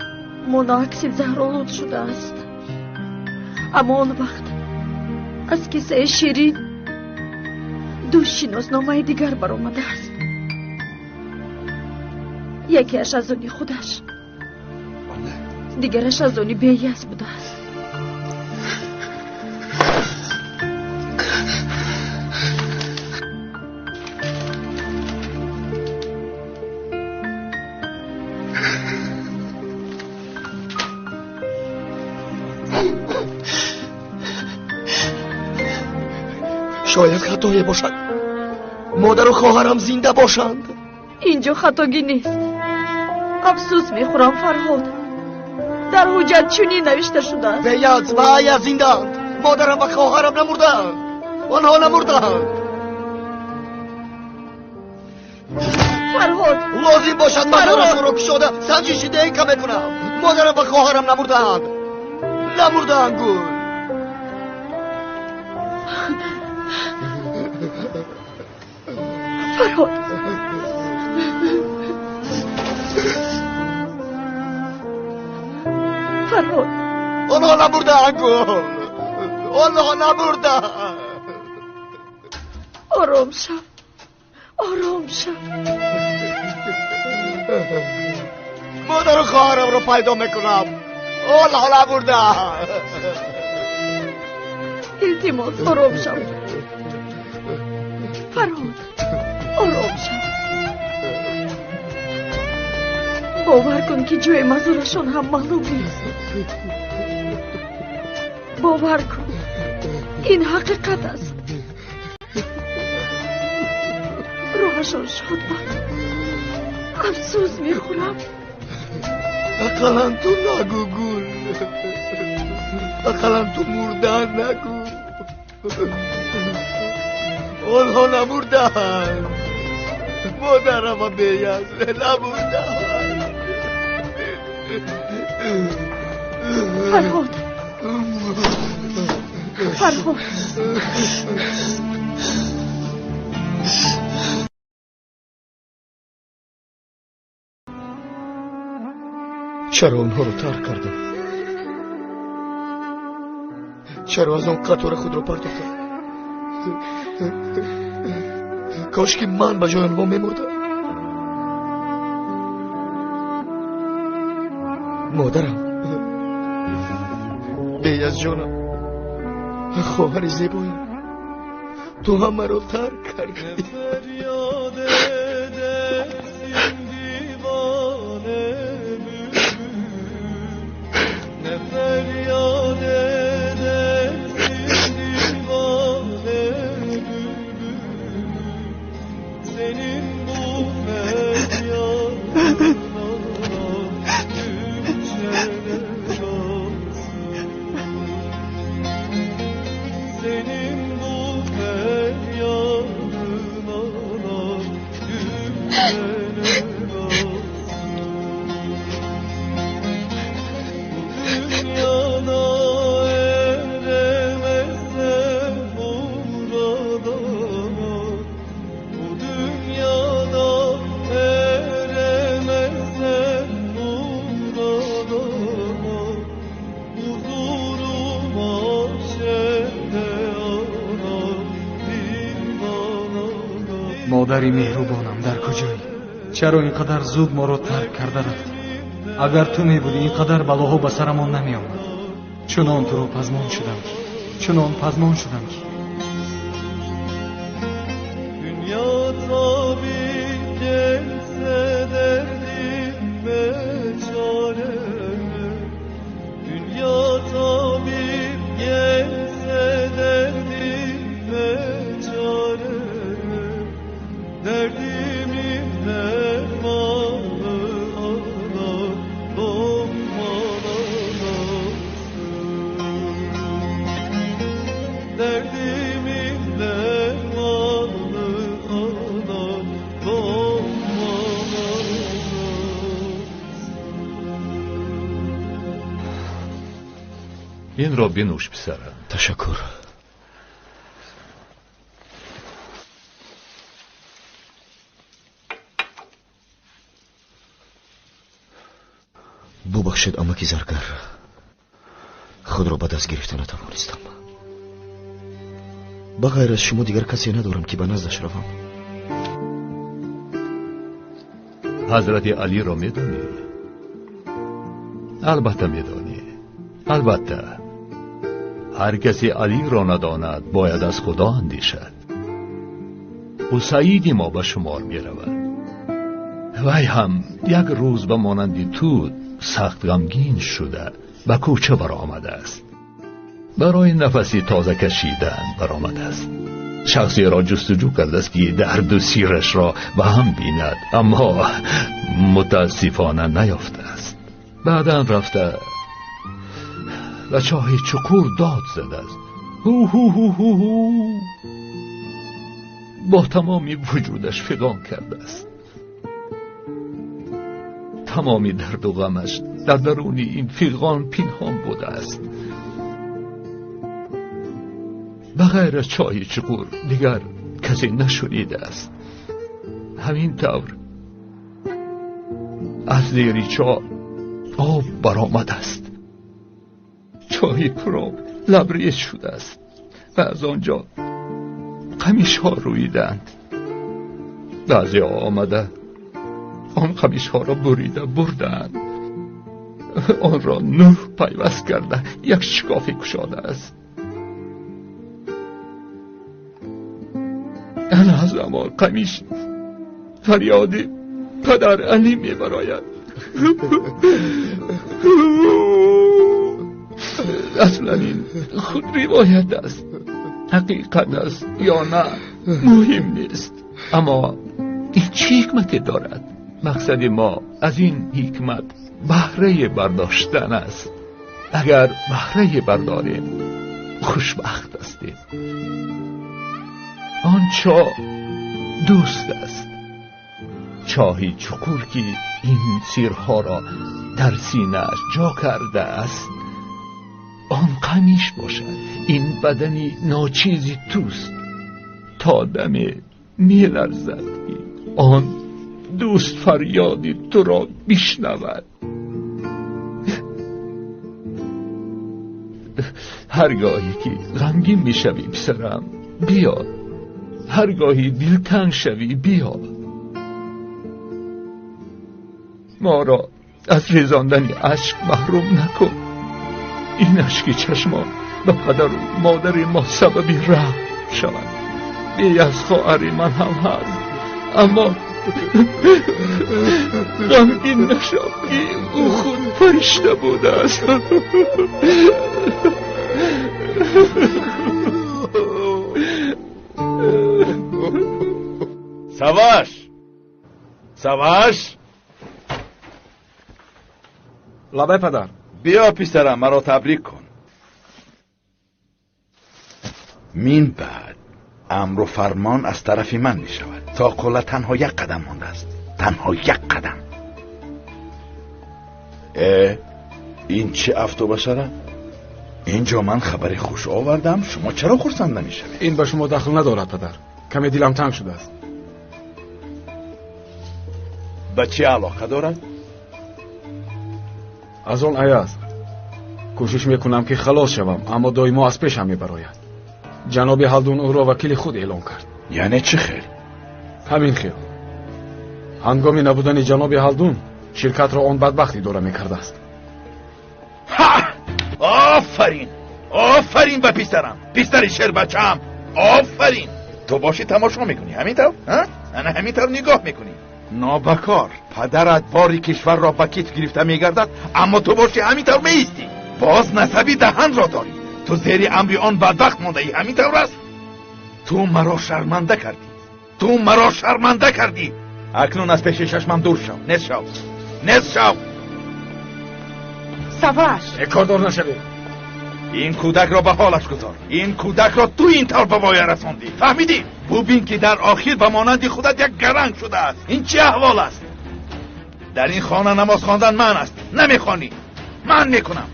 منعکس زهرآلود شده است. اما آن وقت از کیسه شیرین دو شناسنامه دیگر برآمده است. یکیش از آن خودش، دیگرش از آن بیاس بوده است. شاید خطایی باشد. مادر و خواهرم زنده باشند. اینجا خطاگی نیست. افسوس میخورم فرهاد. در حجت چنین نوشته شده است. بیاز و آیا زندند. مادرم و خواهرم نمردند. آنها نمردند. فرهاد لازم باشد مادرم رو شده سنجشی دیگه میکنم. مادرم و خواهرم نمردند. نمردند گل. فرهاد نگو. آنها نبردن. آرام شو، آرام شو. مادر و خواهرم رو پیدا میکنم. آنها نبردن. التماس آرام شو. فرهاد آرام شو. باور کن که جای مزارشان هم معلوم نیست. باور کن این حقیقت است. روحشان شاد باد. افسوس میخورم. اقلا تو نگو گل. اقلا تو مردن نگو. آنها نمردن. مادرم و بیازه نمردن. فرهاد فرهاد چرا اونها رو ترک کردم؟ چرا از اون قطار خود رو پرداختم؟ کاش که من به جای اونها میمردم. مادرم، بیاز جانم، خواهر زیبایم، تو هم مرا ترک کردی. مادری مهربانم در کجایی؟ چرا اینقدر زود ما رو ترک کرده رفتی؟ اگر تو میبودی اینقدر بلاها به سرمان نمی آمد. چنان تو رو پزمان شدم، چنان پزمان شدم که دنیا تابی گلسه دردیم چاره. دنیا تابی گلسه دردیم چاره. دردیمی درمانı ana bombalı derdimi dermanı ana bombalı. این را بنوش پسرم. تشکر. ببخشید اماکی زرگر، خود را به دست گرفته نتوانستم. بغیر از شما دیگر کسی ندارم که به نزدش روم. حضرت علی را میدانی؟ البته میدانی. البته هر کسی علی را نداند باید از خدا اندیشد. او سعید ما به شمار میرود. وی هم یک روز به مانند تو سخت غمگین شده به کوچه برآمده است. برای نفسی تازه کشیدن برآمده است. شخصی را جستجو کرده است که درد و سیرش را به هم بیند، اما متاسفانه نیافته است. بعدا رفته و چاه چکور داد زده است. هو هو هو هو هو. با تمامی وجودش فغان کرده است. تمامی درد و غمش در درون این فغان پنهان بوده است. بغیر از چای چقور دیگر کسی نشنیده است. همین طور از زیر چاه آب برآمده است. چاهی پراب لبریز شده است و از آنجا قمیش ها رویدند. بعضی ها آمده آن قمیش ها را بریده بردند، آن را نور پیوست کرده یک شکافی گشاده است. انا از امان قمیش فریادی پدر علی می براید. اصلا این خود روایت است، حقیقت است یا نه مهم نیست، اما این چه حکمتی دارد؟ مقصد ما از این حکمت بهره برداشتن است. اگر بهره برداریم خوشبخت هستیم. آن چاه دوست است، چاهی چکور که این سیرها را در سینه‌اش جا کرده است. آن قمیش باشد، این بدنی ناچیزی توست، تا دمی می لرزد که آن دوست فریادی تو را بشنود. هرگاهی که غمگین می شوی پسرم بیا، هرگاهی دلتنگ شوی بیا. ما را از ریزاندن اشک محروم نکن. این اشک چشمان به پدر و مادر ما سببی رحم شود. بی از خواهر من هم هست، اما غمگین نشو که او خود فرشته بوده است. سواش لبه پدر بیا پسرم مرا تبریک کن. من بعد امر و فرمان از طرف من می شود. تا کلا تنها یک قدم مانده است، تنها یک قدم. این چه افتو بشره؟ اینجا من خبر خوش آوردم، شما چرا خرسند نمی شوید؟ این به شما دخل ندارد پدر، کمی دلم تنگ شده است. به چه علاقه دارد؟ از آن ایاز کوشش میکنم که خلاص شوم، اما دایما از پیشم میبراید. جناب هلدون او را وکیل خود اعلام کرد. یعنی چه خیل؟ همین خیل. هنگام نبودن جناب هلدون شرکت را آن بدبختی دوره میکرده است. آفرین آفرین به پسرم، پسر شیر بچم، آفرین. تو باشی تماشا میکنی همینطور؟ انا همینطور نگاه میکنی. نابکار، پدرت باری کشور را به کتف گرفته میگردد، اما تو باشی همینطور میستی. باز نسبی دهن را داری. تو زیر امر آن بدبخت مانده ای، همینطور است. تو مرا شرمنده کردی، تو مرا شرمنده کردی. اکنون از پیش چشمم دور شو، نصف شو، نصف شو. سواش کاردار نشوی. این کودک را به حالش گذار. این کودک را تو این طور به وای رساندی، فهمیدی؟ ببین که در آخر به مانند خودت یک گرنگ شده است. این چه احوال است؟ در این خانه نماز خواندن من است، نمیخوانی، من میکنم.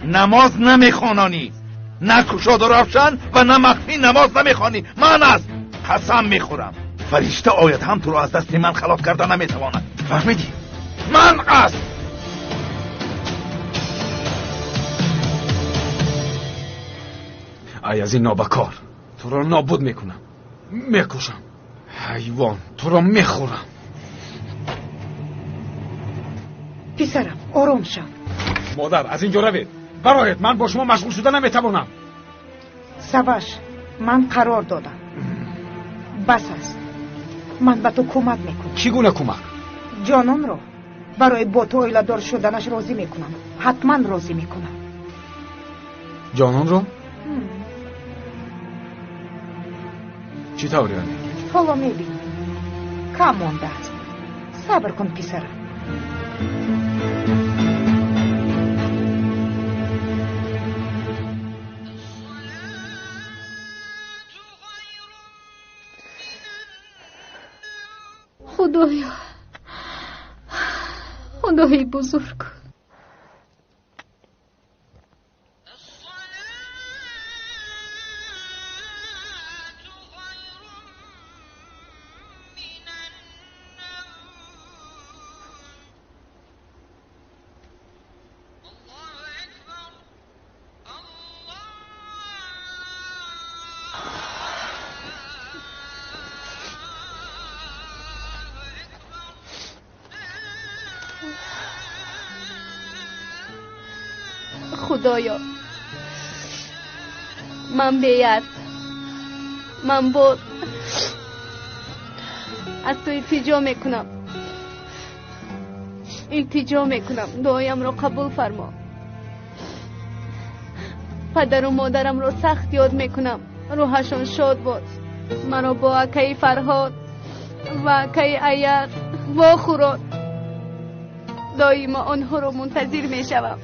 نماز نمیخوانانی، نه کشاد و روشن و نه مخفی نماز نمیخوانی، من است. قسم میخورم فرشته آید هم تو را از دست من خلاص کرده نمیتواند، فهمیدی؟ من است. ای از این نابکار، تو را نابود میکنم، میکشم. حیوان، تو را میخورم. پسرم آروم شو. مادر از اینجا روید، برایید، من با شما مشغول شده نمیتوانم. سواش من قرار دادم، بس است. من به تو کمک میکنم. چگونه کمک؟ جانم رو برای با تو ایله‌دار شدنش راضی میکنم، حتما راضی میکنم. جانان رو؟ چی طوری یعنی؟ حالا میبینی کم مانده است. صبر کن پسرم. خدایا، خدای بزرگ، خدایا من بیاد من بود از تو التجا میکنم دعایم را قبول فرما. پدر و مادرم را سخت یاد میکنم، روحشان شاد باد. مرا با اکای فرهاد و اکای عیار و خوراد دائما آنها را منتظر میشوم.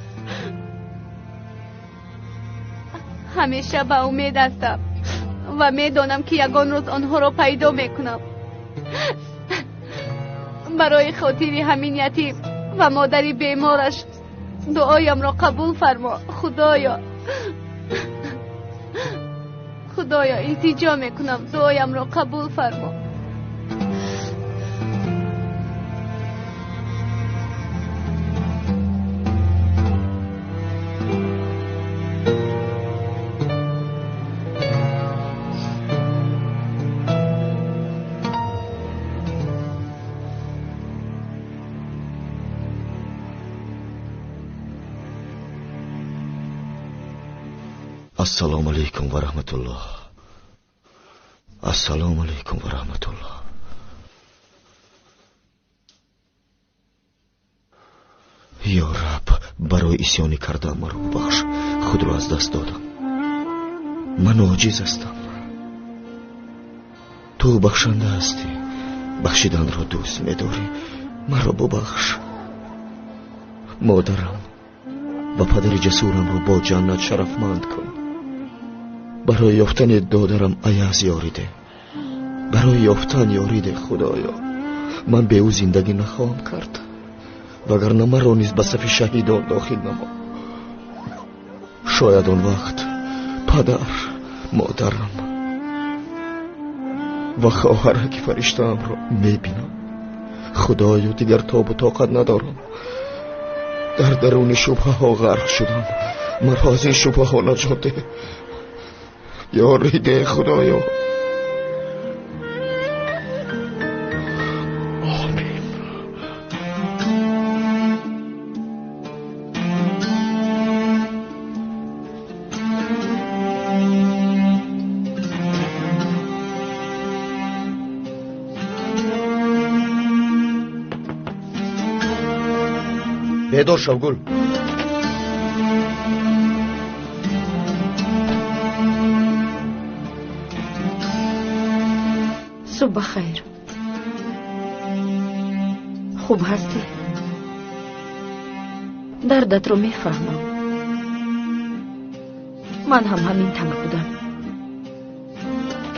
همیشه با امید هستم و میدانم که یگان روز آنها را پیدا میکنم. برای خاطر همین یتیم و مادری بیمارش دعایم را قبول فرما. خدایا التجا میکنم دعایم را قبول فرما. السلام علیکم و رحمت الله. السلام علیکم و رحمت الله. یا رب برای اسیانی کردم مرا ببخش. خود را از دست دادم. من عاجز هستم. تو بخشنده هستی. بخشیدن را دوست می‌داری. مرا ببخش. مادرم و پدر جسورم را با جنت شرفمند کن. برای یافتن دادرم عیاز یاریده. برای یافتن یاریده خدایا. من به او زندگی نخواهم کرد وگرنه مرا نیز به صف شهیدان داخل نما. شاید آن وقت پدر، مادرم و خواهرک فرشته‌ام را میبینم. خدایا دیگر تاب و طاقت ندارم. در درون شبهه ها غرق شدم. مرا از این شبهه ها نجات ده. یاریده خدایا. آمین. بیدار شو گل. صبح خیر. خوب هستی؟ دردت رو میفهمم. من هم همین طمع بودم.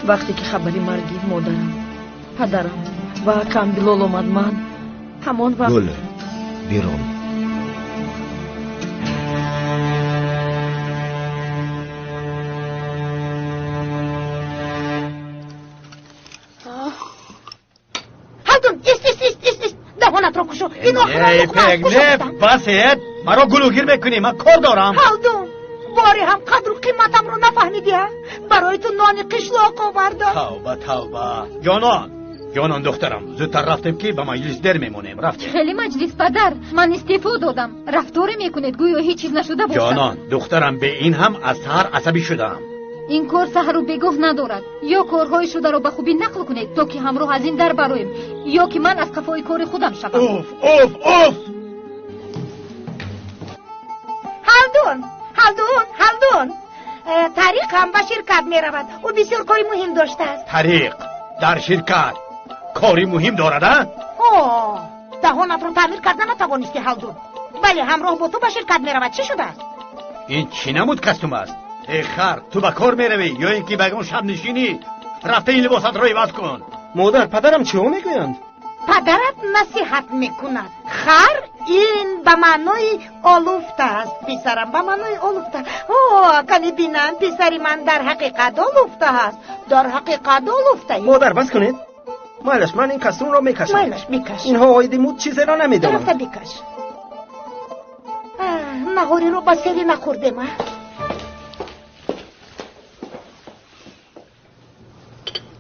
وقتی که خبری مرگی مادرم، پدرم و اکم بلال آمد من همان وقت گل بیرون. ای پگنه بسید مرا گلوگیر بکنی. من کار دارم. هالدون باری هم قدر و قیمتم رو نفهمیدی ها؟ برای تو نان قشلاق آوردم. توبه جانان دخترم زودتر رفتیم که به مجلس در میمونیم. رفتیم. خیلی مجلس پدر من استعفا دادم. رفتاری میکنید گویا هیچ چیز نشده باشد. جانان دخترم به این هم از سحر عصبی شدم. این کار سحر رو بگاه ندارد. یا کارهای شده رو به خوبی نقل کنید تا که همراه از این در برایم یا که من از قفای کار خودم شوم. اوف هالدون طریق هم به شرکت می رود. او بسیار کاری مهم داشته است. طریق در شرکت کاری مهم دارد؟ دهانت رو تعمیر کردن نتوانستی هالدون. بله همراه با تو به شرکت می رود. چی شده است؟ این چی نمود کستوم است؟ ای خر تو به کار می روی یا اینکه بگم شب نشینی؟ رفته این لباست رو عوض کن. مادر پدرم چه میگویند؟ پدرت نصیحت میکند. خر این به معنای آلوفته است. پسرم به معنای آلوفته. کنی بینم پسری من در حقیقت آلوفته است. در حقیقت آلوفته. مادر بس کنید. مایلش من این کستون را میکشم. مایلش میکش. اینها آید مود چیزی را نمیدانم. طرفت بکش. نهاری رو با سری نخورده من.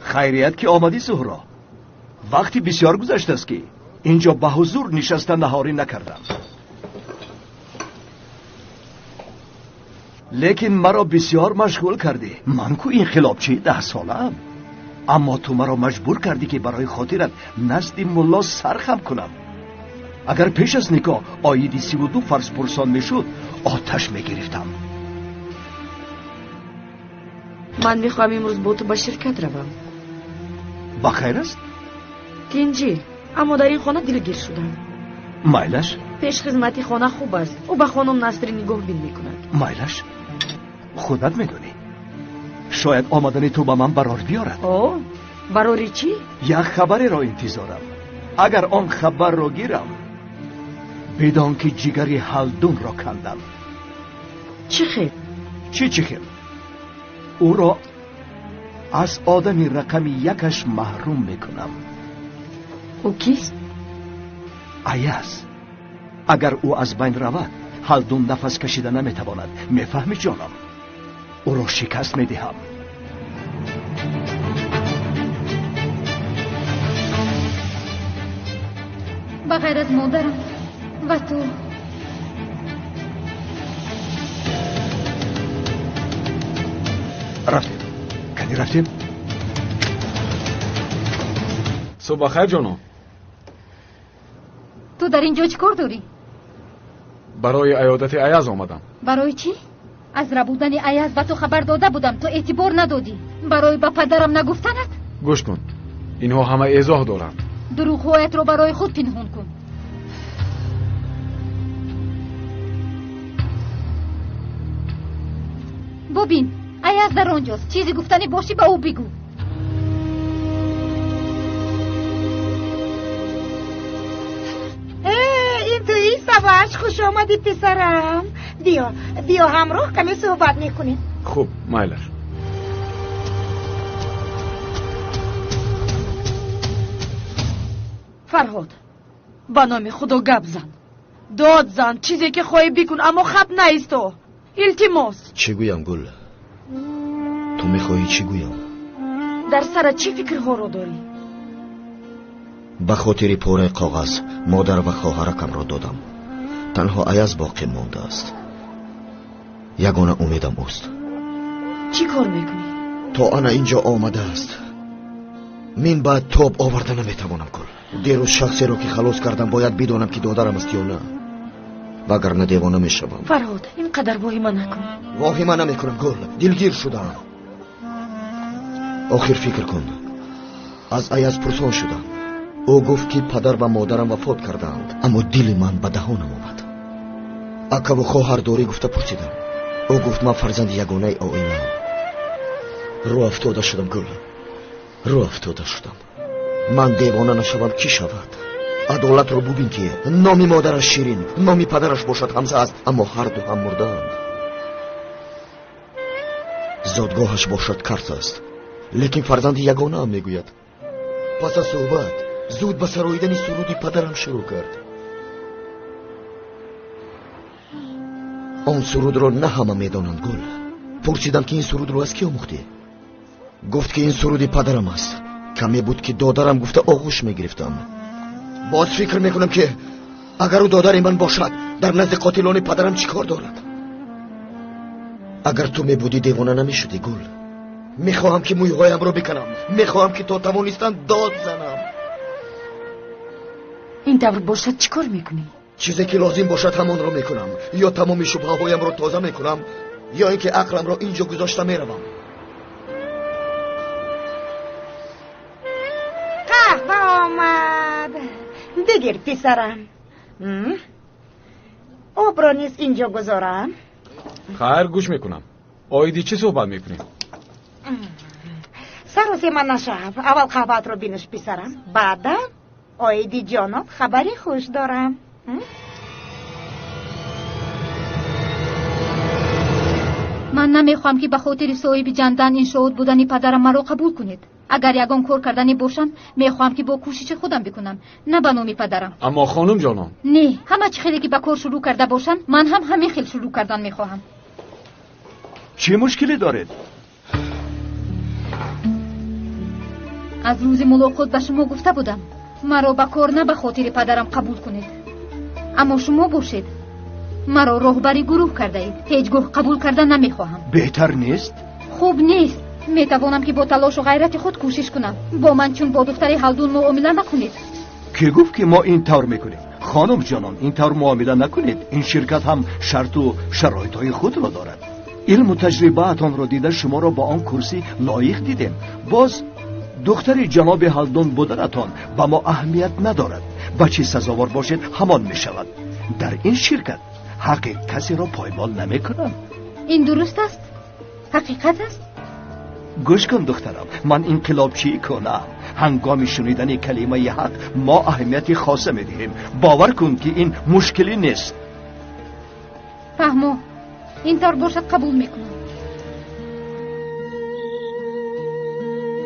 خیریت که آمدی زهرا. وقتی بسیار گذشته است که اینجا به حضور نشستن نهاری نکردم. لیکن مرا بسیار مشغول کردی. من کو انقلابچی 10 سالم، اما تو مرا مجبور کردی که برای خاطرت نزد ملا سرخم کنم. اگر پیش از نکاح آیدی 32 فرض پرسان میشد آتش میگرفتم. من میخوام امروز با تو به شرکت روم. با خیر است؟ گنجی، اما در این خانه دلگیر شدم. مایلش؟ پیش خدمتی خانه خوب است. او به خانم نصری نگاه بین میکند. مایلش؟ خودت میدونی شاید آمدن تو با من برار بیارد. اوه، براری چی؟ یک خبری را انتظارم. اگر آن خبر را گیرم بدان که جگری هلدون را کندم. چی خیل؟ چی خیل؟ او را از آدم رقم 1 محروم میکنم. او کیست؟ ایاز. اگر او از بین رود هلدون نفس کشیده نمیتواند. میفهمی جانم؟ او را شکست میدهم. بغیر از مادرم و تو. رفتیم. صبح بخیر جانم. تو در اینجا چی کار داری؟ برای عیادت ایاز آمدم. برای چی؟ از ربودن ایاز به تو خبر داده بودم، تو اعتبار ندادی. برای با پدرم نگفتنت؟ گوش کن، اینها همه ایزاه دارند. دروغ‌هایت رو برای خود پنهان کن. ببین، ایاز در آنجاست. چیزی گفتنی باشی به او بگو. این توی سواش خوش آمدی پسرم. بیا همراه کمی صحبت میکنیم. خوب مایلش. فرهاد، با نام خدا گپ زن، داد زن، چیزی که خواهی بکن، اما خب نیستو. التماس. چی گویم گل؟ تو میخواهی چی گویم؟ در سر چی فکرها رو داری؟ به خاطر پاره کاغذ مادر و خواهرکم را دادم. تنها ایاز باقی مانده است. یگانه امیدم اوست. چی کار میکنی؟ تا آن اینجا آمده است من بعد توب آورده نمیتوانم گل. دیروز شخصی را که خلاص کردم باید بدانم که دادرم است یا نه، وگرنه دیوانه میشوم. فرهاد، اینقدر واهمه نکن. واهمه نمیکنم گل، دلگیر شدم. آخر فکر کن، از ایاز پرسان شدم. او گفت که پدر و مادرم وفات کردند، اما دل من به دهانم آمد. اکا و خواهر داری گفته پرسیدم. او گفت من فرزند یگانه آینم. رو افتاده شدم گل، رو افتاده شدم. من دیوانه نشوم کی شود؟ عدالت رو ببین که نامی مادرش شیرین، نامی پدرش باشد حمزه است، اما هر دو هم مردند. زادگاهش باشد کرد است، لیکن فرزند یگانه هم میگوید. پس از صحبت زود به سراییدن سرودی پدرم شروع کرد. آن سرود رو نه همه میدانند گل. پرسیدم که این سرود رو از کی آموختی؟ گفت که این سرودی پدرم است. کمی بود که دادرم گفته آغوش میگرفتم. باز فکر میکنم که اگر او دادر من باشد در نزد قاتلان پدرم چی کار دارد؟ اگر تو میبودی دیوانه نمیشدی گل. میخواهم که مویهایم رو بکنم، میخواهم که تا توانستن داد زنم. این طور باشد چی کار میکنی؟ چیزی که لازم باشد همان رو میکنم. یا تمام شبهه هایم رو تازه میکنم، یا اینکه عقلم رو اینجا گذاشته میروم. قهوه آمد. بگیر پسرم. آب را نیز اینجا گذارم. خیر گوش میکنم. آیدی چی صحبت میکنی؟ سر من نشب. اول قهوه‌ات رو بینش پسرم، بعدا آیدی جانم خبری خوش دارم. من نمیخوام که به خاطر صاحب جندن این شهود بودنی پدرم مرا قبول کنید. اگر یگان کار کردنی باشم میخوام که با کوشش خودم بکنم، نه به نام پدرم. اما خانم جانم، نه، همه چی خیلی که به کار شروع کرده باشن من هم همین خیل شروع کردن میخواهم. چه مشکلی دارید؟ از روز ملاقات به شما گفته بودم مرا به کار نه به خاطر پدرم قبول کنید، اما شما باشید مرا راهبری گروه کرده اید. هیچ گاه قبول کردن نمیخواهم. بهتر نیست؟ خوب نیست. میتوانم که با تلاش و غیرت خود کوشش کنم. با من چون با دختری هلدون معامله نکنید. کی گفت که ما این طور میکنیم؟ خانم جانان این طور معامله نکنید. این شرکت هم شرط و شرایطهای خود را دارد. علم و تجربه‌تان را دیده شما را با آن کرسی لایق دیدیم. باز دختری جناب هلدون بودنتان به ما اهمیت ندارد. بچه سزاوار باشد همان میشود. در این شرکت حق کسی را پایمال نمیکنم. این درست است؟ حقیقت است؟ گوش کن دخترم، من انقلابچی کنم. هنگام شنیدن کلمه حق ما اهمیت خاصه میدهیم. باور کن که این مشکلی نیست. فهمو، اینطور باشد قبول میکنم.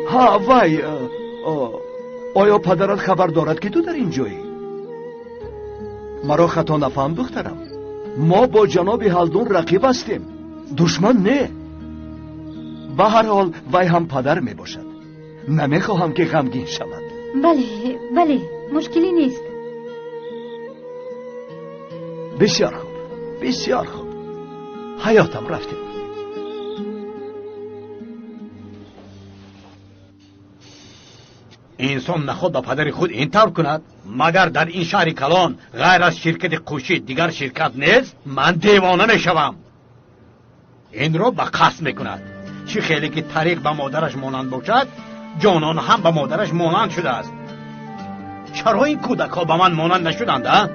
ها وای، آیا پدرت خبر دارد که تو در این جایی؟ مرا خطا نفهم دخترم. ما با جناب هلدون رقیب هستیم، دشمن نه. به هر حال وی هم پدر می باشد. نمیخواهم که غمگین شود. بله مشکلی نیست. بسیار خوب، بسیار خوب. حیاتم رفتیم. انسان نخود با پدر خود این طور کند؟ مگر در این شهر کلان غیر از شرکت قوشی دیگر شرکت نیست؟ من دیوانه میشوم. این رو به قصد میکند. چی خیلی که طریق به مادرش مانند باشد، جانان هم به مادرش مانند شده است. چرا این کودک ها به من مانند نشدند؟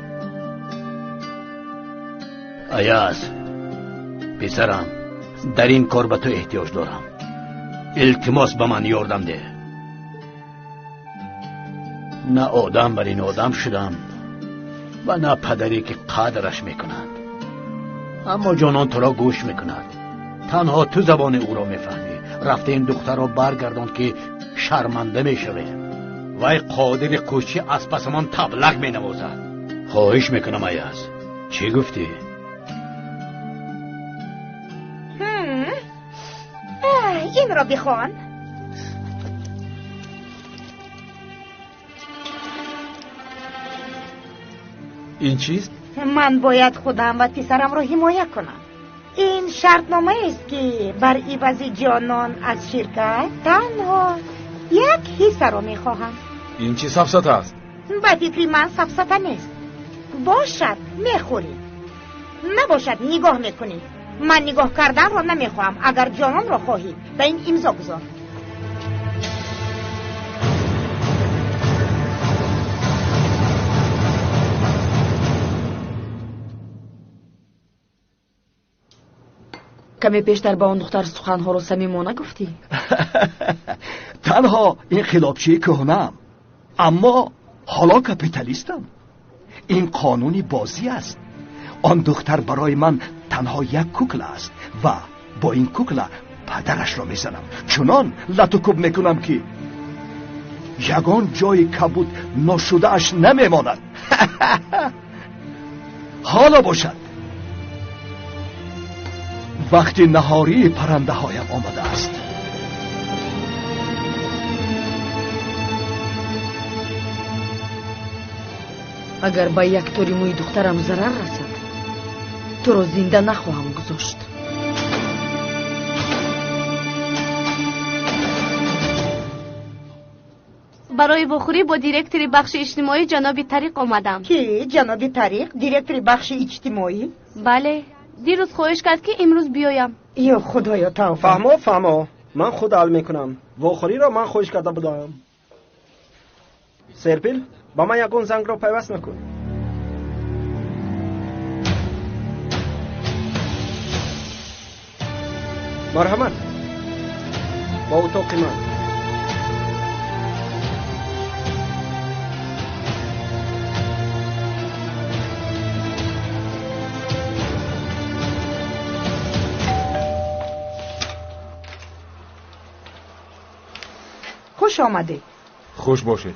ایاز پسرم، در این کار به تو احتیاج دارم. التماس به من یاردم ده. نه آدم بر این آدم شدم و نه پدری که قدرش میکند. اما جانان تو را گوش میکند. تنها تو زبان او را میفهمی. رفته این دختر را برگردان که شرمنده میشوه. وی قادر قوچی از پس من تبلغ مینوازد. خواهش میکنم ایاز. چی گفتی؟ این را بخوان. این چیست؟ من باید خودم و پسرم را حمایت کنم. این شرطنامه است که بر عوض جانان از شرکت تنها یک حصه را میخواهم. این چی سفسطه است؟ به فکر من سفسطه نیست. باشد میخوری، نباشد نگاه میکنی. من نگاه کردن را نمیخواهم. اگر جانان را خواهی به این امضا گذار. کمی پیشتر با اون دختر سخنها رو صمیمانه گفتی؟ تنها انقلابچی کهنه‌ام، اما حالا کپیتالیستم. این قانونی بازی است. آن دختر برای من تنها یک کوکله است و با این کوکله پدرش را میزنم. چنان لطوکوب میکنم که یگان جای کبود ناشده اش نمیماند. حالا باشد وقتی نهاری پرنده هایم آمده است. اگر با یک طوری موی دخترم ضرر رسد، تو رو زنده نخواهم گذاشت. برای بخوری با دیرکتری بخش اجتماعی جناب طریق آمدم. کی جناب طریق؟ دیرکتری بخش اجتماعی؟ بله، دیروز خواهش کرد که امروز بیایم. یا خدایا توفیق. فهمو من خود حل میکنم. واخوری را من خواهش کرده بودم. سرپیل با من یگون زنگ را پیوست نکن. مرحمت با اتاق من. خوش آمده. خوش باشید.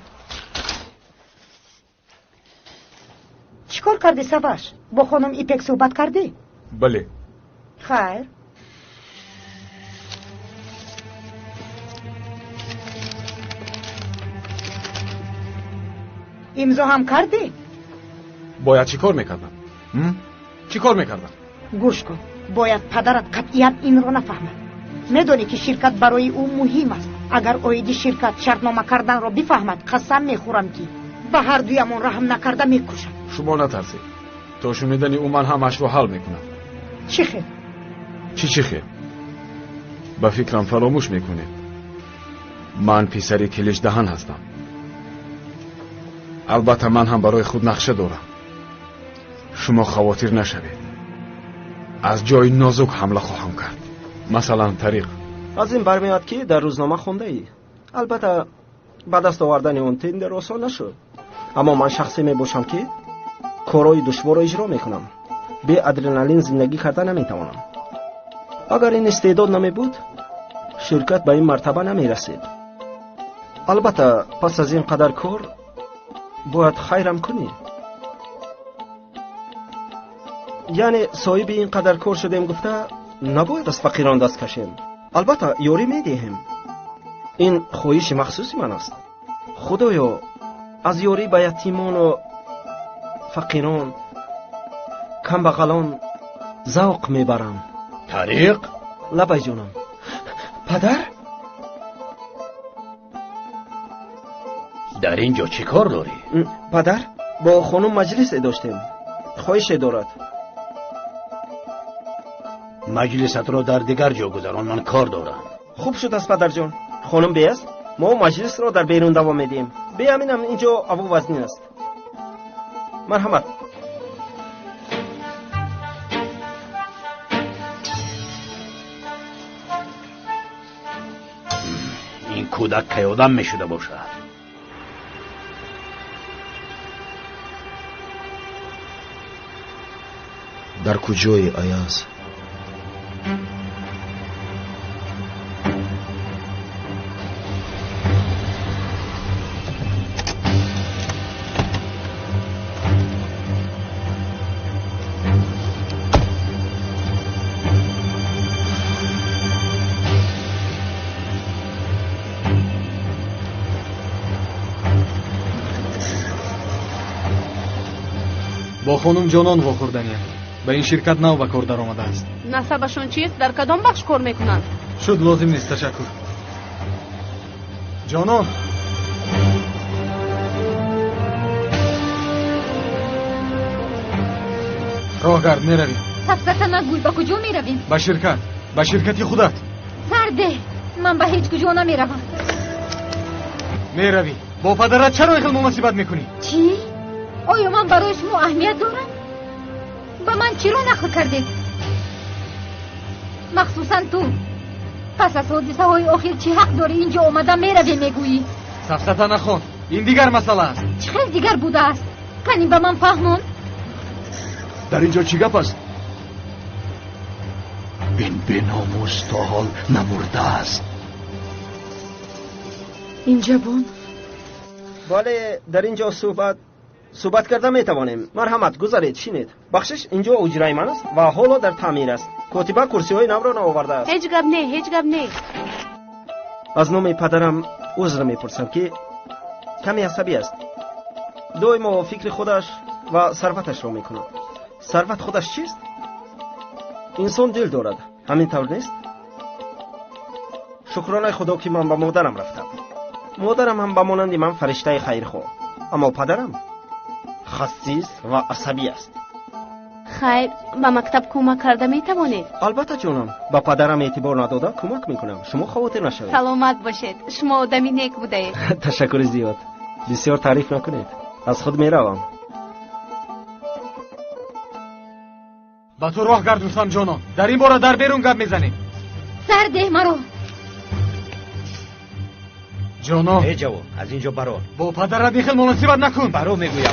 چیکار کردی سواش؟ با خانم ایپک صحبت کردی؟ بله. خیر. امضا هم کردی؟ باید چی کار میکردم؟ چی کار میکردم؟ گوش کن، باید پدرت قطعیت این رو نفهمد. میدونی که شرکت برای او مهم است. اگر اویدی شرکت شرطنامه کردن رو بفهمد، قسم میخورم که به هر دویمون رحم نکرده میکشم. شما نترسید. تو شنیدنی او من همش رو حل میکنم. چی خیر؟ چی خیر؟ با فکرم فراموش میکنید. من پسری کلیش دهن هستم. البته من هم برای خود نقشه دارم. شما خواطر نشوید. از جای نازک حمله خواهم کرد. مثلا طریق. از این برمیاد که در روزنامه خونده ای. البته به دست آوردن اون تندر آسان نشد. اما من شخصی می باشم که کارهای دشوار را اجرا میکنم. به ادرنالین زندگی کرده نمیتوانم. اگر این استعداد نمی بود شرکت به این مرتبه نمی رسید. البته پس از این قدر کار باید خیرم کنی. یعنی صاحب این قدر کار شدیم گفته نباید از فقیران دست کشیم. البته یاری میدهیم. این خواهش مخصوصی من است. خدایا از یاری به یتیمان و فقیران کمبغلان ذوق میبرم. طریق؟ لبای جانم. پدر؟ در اینجا چی کار داری؟ پدر با خانم مجلس داشتیم. خواهش دارد. مجلست را در دیگر جا گذران، من کار دارم. خوب شد از پدر جان. خانم بیست ما مجلس را در بیرون دوام میدیم. بیامینم اینجا هوا وزنی است. مرحمت. این کودک که آدم میشده باشد. در کجای ایاز؟ با خانم جانان واخوردنیم. به این شرکت نو به کار در آمده است. نسبشون چیست؟ در کدام بخش کار میکنند؟ شد لازم نیست، تشکر. جانان راه گرد میرویم. سفسته نگوی، به کجا میرویم؟ به شرکت. به شرکتی خودت. سرده، من به هیچ کجا نمیروم. میروی. با پدرت چرا اینقدر مصیبت میکنی؟ چی؟ آیا من برای شما اهمیت دارم؟ به من چی رو نقل کردید؟ مخصوصا تو. پس از حادثه های آخر چی حق داری اینجا آمده میروی میگویی؟ سفسته نخوان، این دیگر مسئله است. چه خیلی دیگر بوده است؟ کنی به من فهمون؟ در اینجا چی گپ است؟ این بیناموس تا حال نمرده است. این جوان؟ بله، در اینجا صحبت کرده میتوانیم. مرحمت گذارید، شینید. بخشش اینجا اجرای من است و حالا در تعمیر است. کاتبه کرسی های نو را آورده است. هیچ گپ نه. از نام پدرم عذر میپرسم که کمی عصبی است. دویما فکر خودش و ثروتش را میکند. ثروت خودش چیست؟ انسان دل دارد، همین طور نیست؟ شکرانه خدا که من به مادرم رفتم. مادرم هم به مانند من فرشته خیرخواه، اما پدرم خسیس و عصبی است. خیر، به مکتب کمک کرده میتوانید؟ البته جانم، به پدرم اعتبار نداده کمک میکنم. شما خواطر نشوید. سلامت باشید، شما آدمی نیک بودید. تشکر زیاد. بسیار تعریف نکنید. از خود میروم. با تو راه گردوستم جانان. در این باره در بیرون گپ میزنیم. سرده مرو. جانان. ای جوان، از اینجا برو. با پدرت خیلی مناسبت نکن. برو میگویم.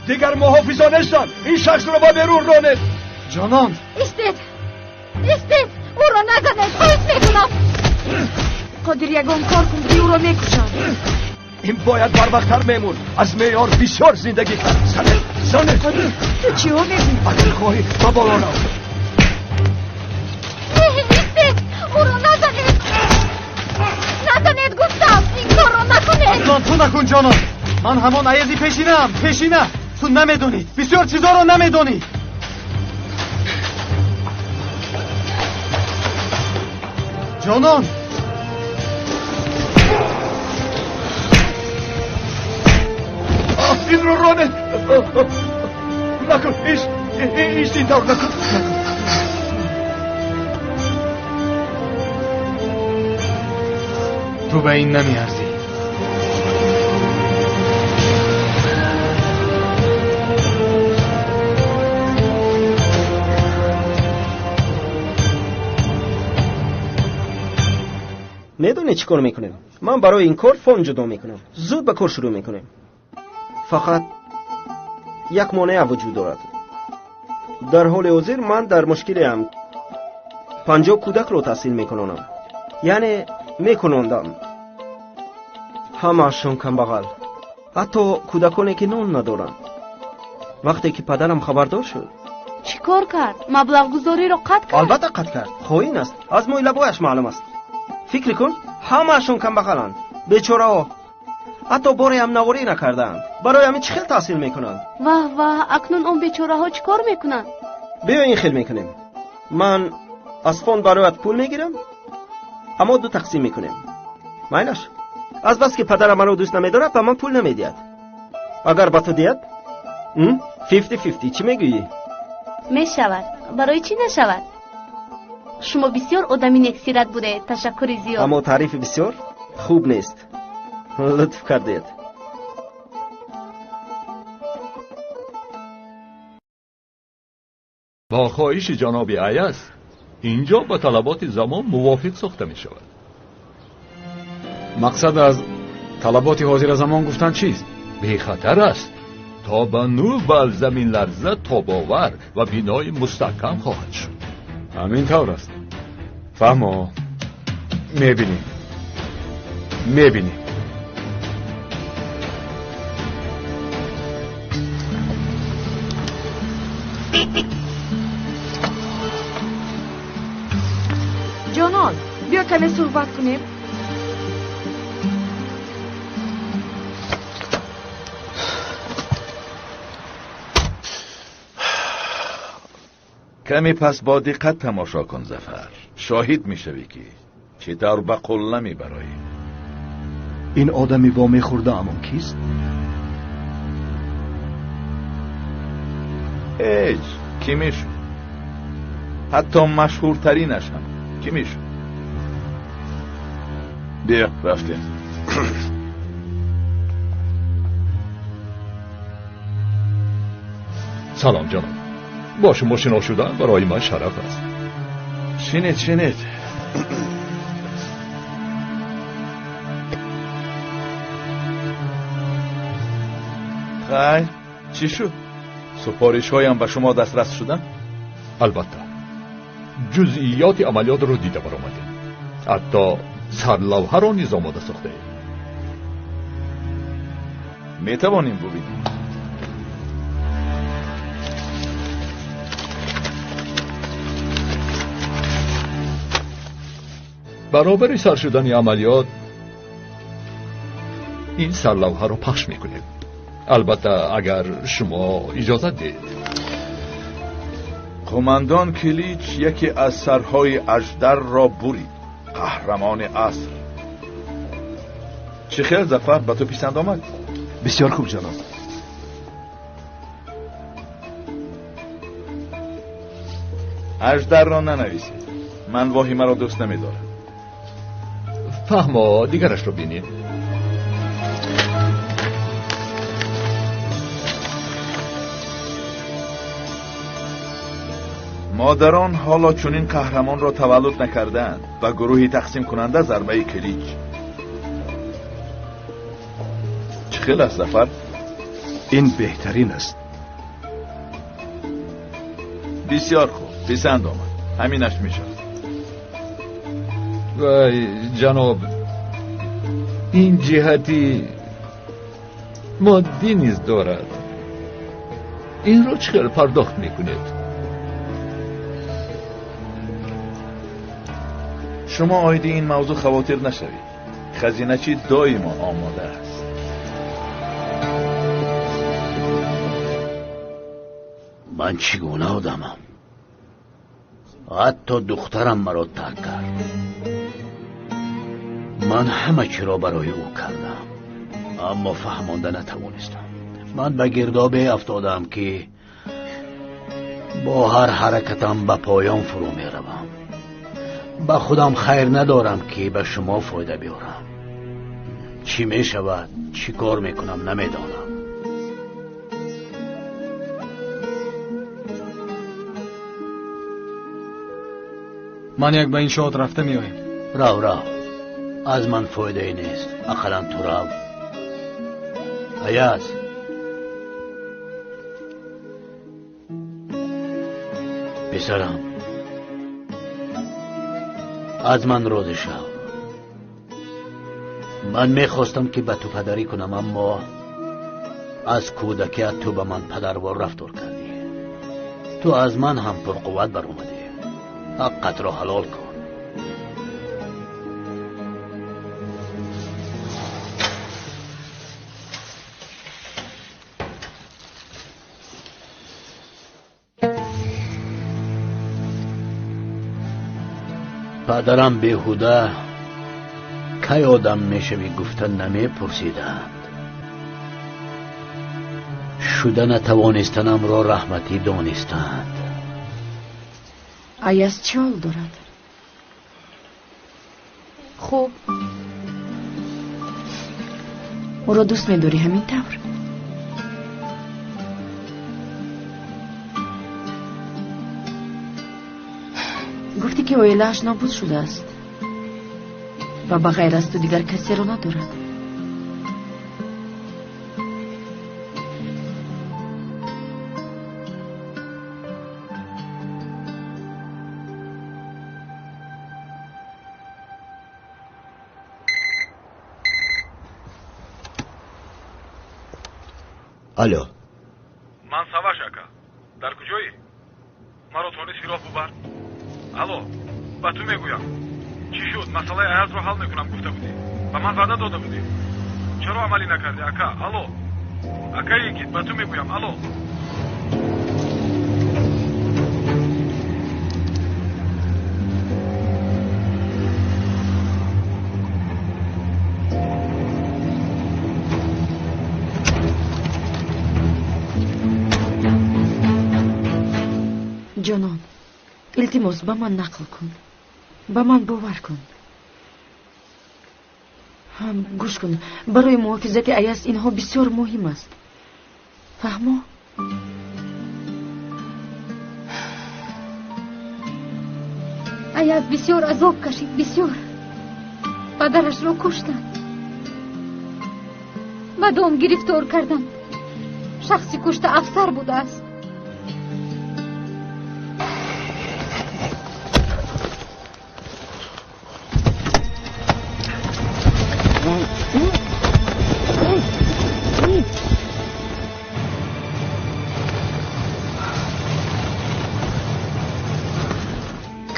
دیگر محافظان نیستن. این شخص رو با بیرون رانید. جانان. استید او رو نزنید. خواهش میکنم. قادر یگان کار کن که او رو میکشند. این باید بر وقتتر میمون. از معیار بسیار زندگی کرد. زنه تو چی ها میگی؟ اگر خواهی با بالا رو. استید او رو نزنید گفتم. این کار رو نکنید. اصلا تو نکن جانان. من همان عیزی پیشینم. تو نمیدونی، بسیار چیزا رو نمیدونی. جانان این رو رانه نکن، ایش این دار نکن. تو به این نمیارزی. میدونی چی کار میکنیم؟ من برای این کار فون جدا میکنم. زود به کار شروع میکنیم. فقط یک مانع وجود دارد. در حال حاضر من در مشکلی ام. 50 کودک رو تحصیل میکنم. یعنی میکنندم. همه‌شون کم بغل. حتی کودکانی که نون ندارن. وقتی که پدرم خبردار شد چی کار کرد؟ مبلغ گذاری رو قطع کرد؟ البته قطع کرد. خواهین است. از موی لبایش معلوم است. فکر کن همه‌شون کم بغلند. بیچاره ها. حتی باری هم نواری نکردند. برای همین چه خیل تحصیل میکنند؟ واه اکنون اون بیچاره ها چی کار میکنند؟ بیا این خیل میکنیم. من از فوند برایت پول میگیرم، اما 2 تقسیم میکنیم. معنیش از بس که پدرم منو دوست نمیداره به من پول نمیدید. اگر با تو دید 50-50. چی میگویی؟ میشود. برای چی نشود؟ شما بسیار آدمی نیکسیرت بوده. تشکر زیاد. اما تعریف بسیار خوب نیست. لطف کردید. با خواهش جناب ایاز اینجا با طلبات زمان موافق ساخته می شود. مقصد از طلبات حاضر زمان گفتن چیست؟ بی خطر است. تا به نو بر زمین لرزه تاباور و بینای مستحکم خواهد شد. همین طور است. فهمو میبینیم. جانان بیا کمی صحبت کنیم. کمی پس با دقت تماشا کن ظفر. شاهد میشوی که چطور به قله میبرایی. این آدمی با میخورده امان کیست؟ هیچ کی میشون؟ حتی مشهورترینش هم کی میشون؟ بیا رفتیم. سلام جناب. با شما شنا شدن برای من شرف است. شنید خیر چی شد؟ سفارش هایم به شما دسترس شدن؟ البته جزئیات عملیات رو دیده برآمدیم. حتی سرلوحه را نیز آماده ساخته ایم. میتوانیم ببینیم؟ برابر سر شدن عملیات این سرلوحه را پخش میکنیم. البته اگر شما اجازه دید. قماندان کلیچ یکی از سرهای اژدر را برید. قهرمان عصر. چه خیر ظفر، به تو پسند آمد؟ بسیار خوب جناب. اژدر را ننویسید. من واهمه را دوست نمیدارم. فهما دیگرش رو بینید. مادران حالا چنین قهرمان را تولد نکردند و گروهی تقسیم کننده ضربه کلیچ. چه خیلی است ظفر؟ این بهترین است. بسیار خوب، پسند آمد. همینش میشه. وای جناب، این جهتی مادی نیز دارد. این رو چقدر پرداخت میکنید؟ شما آید این موضوع خواطر نشوید. خزینه چی دائما آماده است. من چگونه آدمم؟ حتی دخترم مرا ترک کرد. من همه چی را برای او کردم، اما فهمانده نتوانستم. من به گردابه افتادم که با هر حرکتم به پایان فرو می روم. به خودم خیر ندارم که به شما فایده بیارم. چی می شود، چی کار می کنم نمیدانم. من یک به این شاد رفته می آیم. رو از من فایده ای نیست. اقلا تو رو. ایاز پسرم، از من راضی شو. من میخواستم که به تو پدری کنم، اما از کودکیت تو به من پدروار رفتار کردی. تو از من هم پرقوت بر اومدی. حقت را حلال کن. پدرم بیهوده کی آدم میشوی گفتن نمی پرسیدند. شده نتوانستنم را رحمتی دانستند. ایاز چه حال دارد؟ خوب. او را دوست می‌داری همین طور؟ گفتی که اویله‌اش نابود شده است و بغیر از تو دیگر کسی را ندارد. الو، من سواش اکا. در کجایی؟ مرا تونستی راه ببر؟ الو، با تو میگویم. چی شد؟ مسئله ایاز رو حل میکنم گفته بودی. به من وعده داده بودی. چرا عملی نکردی اکا؟ الو. اکا یکیت با تو میگویم. الو. جانان، التماس با من نقل کن. با من باور کن. هم گوش کن. برای محافظت ایاز اینها بسیار مهم است. فهمو؟ ایاز بسیار عذاب کشید. بسیار. پدرش را کشتند. و دام گرفتار کردند. شخصی کشته افسر بوده است.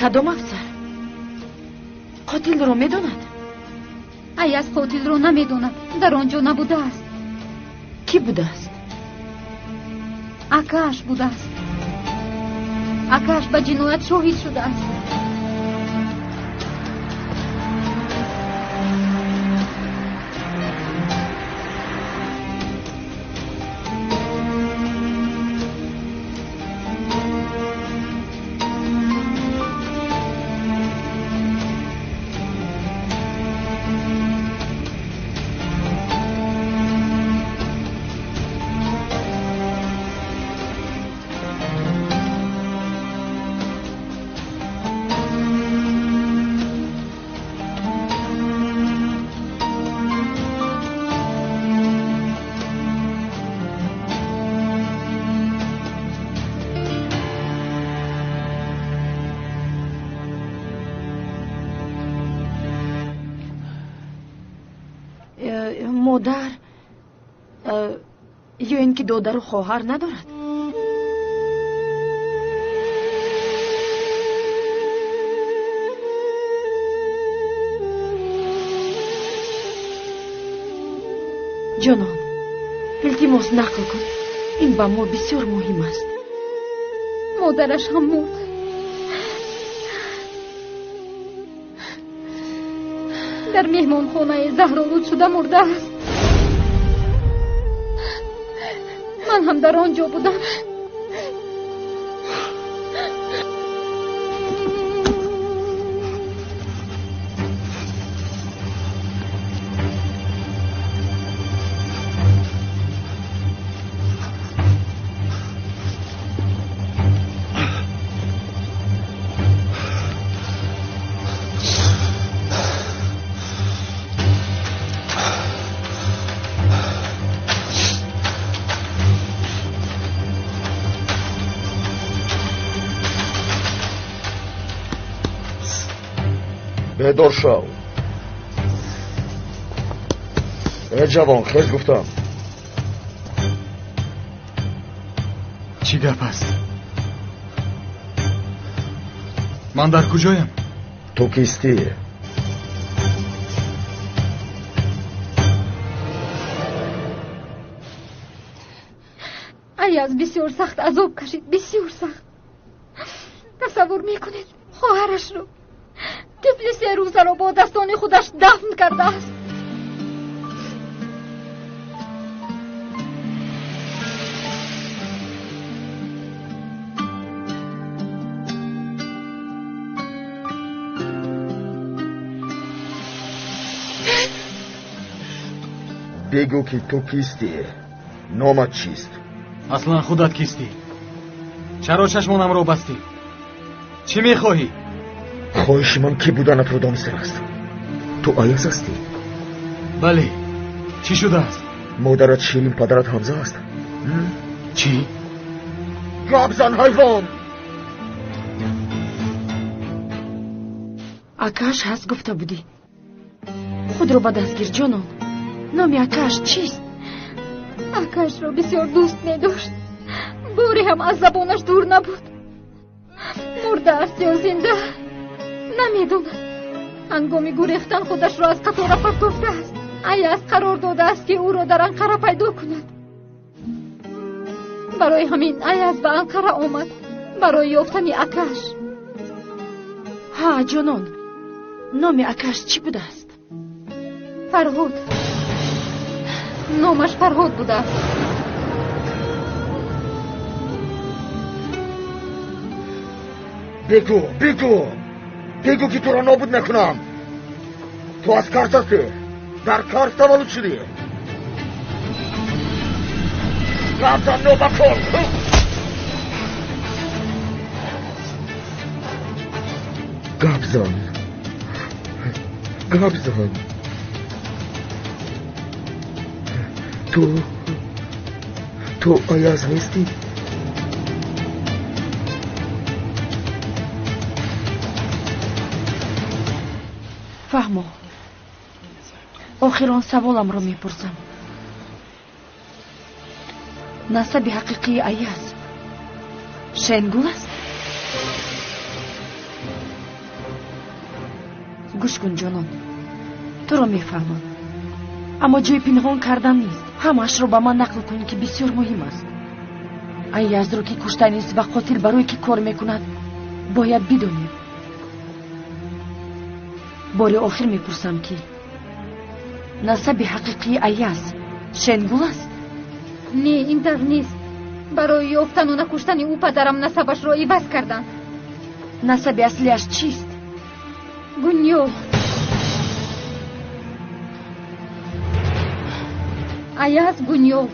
کدام افسر؟ قاتل را میداند؟ ایاز قاتل را نمیداند. در آنجا نبوده است. کی بوده است؟ اکاش بوده است. اکاش به جنایت شاهد شده است. مادر یا اینکه دادر و خواهر ندارد؟ جانان، التماس نقل کن. این با ما بسیار مهم است. مادرش هم مرد. در مهمان خانه زهرآلود شده مرده است. من هم در آنجا بودم. بیدار شو. ای جوان خیز گفتم. چی گپ است؟ من در کجایم؟ تو کیستی؟ ایاز بسیار سخت عذاب کشید، بسیار سخت. تصور میکنید خواهرش رو، طفل 3 روزه را با دستان خودش دفن کرده است. بگو که تو کیستی؟ نامت چیست؟ اصلا خودت کیستی؟ چرا چشمانم رو بستی؟ چی میخواهی؟ خواهش من کی بودنت رو دانسته است. تو ایاز هستی؟ بله. چی شده است؟ مادرت شیرین، پدرت حمزه است. چی؟ گپ زن حیوان. اکاش هست گفته بودی. خود رو به دست گیر جانم. نام اکاش چیست؟ اکاش را بسیار دوست می داشت. باری هم از زبانش دور نبود. مرده است یا زنده نمیدوند. هنگامی گریختن خودش را از قطار پرتافته است. ایاز قرار داده است که او را در انقره پیدا کند. برای همین ایاز به انقره آمد برای یافتن اکاش. ها جانان، نام اکاش چی بوده است؟ فرهاد. نامش فرهاد بوده است. بگو که تو را نابود نکنم. تو از کارت هستی، در کارت تولد شدی. رفتن نو بکن. گپ زن. تو ایاز نیستی؟ فهمو. آخران سوالم رو میپرسم. نسب حقیقی ایاز شنگول است؟ گوش کن جانان، تو رو میفهمم، اما جای پنهان کردن نیست. همش رو به من نقل کن که بسیار مهم است. ایاز رو که کشته نیست و قاتل برای که کار میکند باید بدونیم. بار آخر میپرسم که نسب حقیقی ایاز شنگول است؟ نه، این در نیست. برای یافتن و نکشتن او پدرم نسبش را عوض کردن. نسب اصلیش چیست؟ گونیول. ایاز گونیول.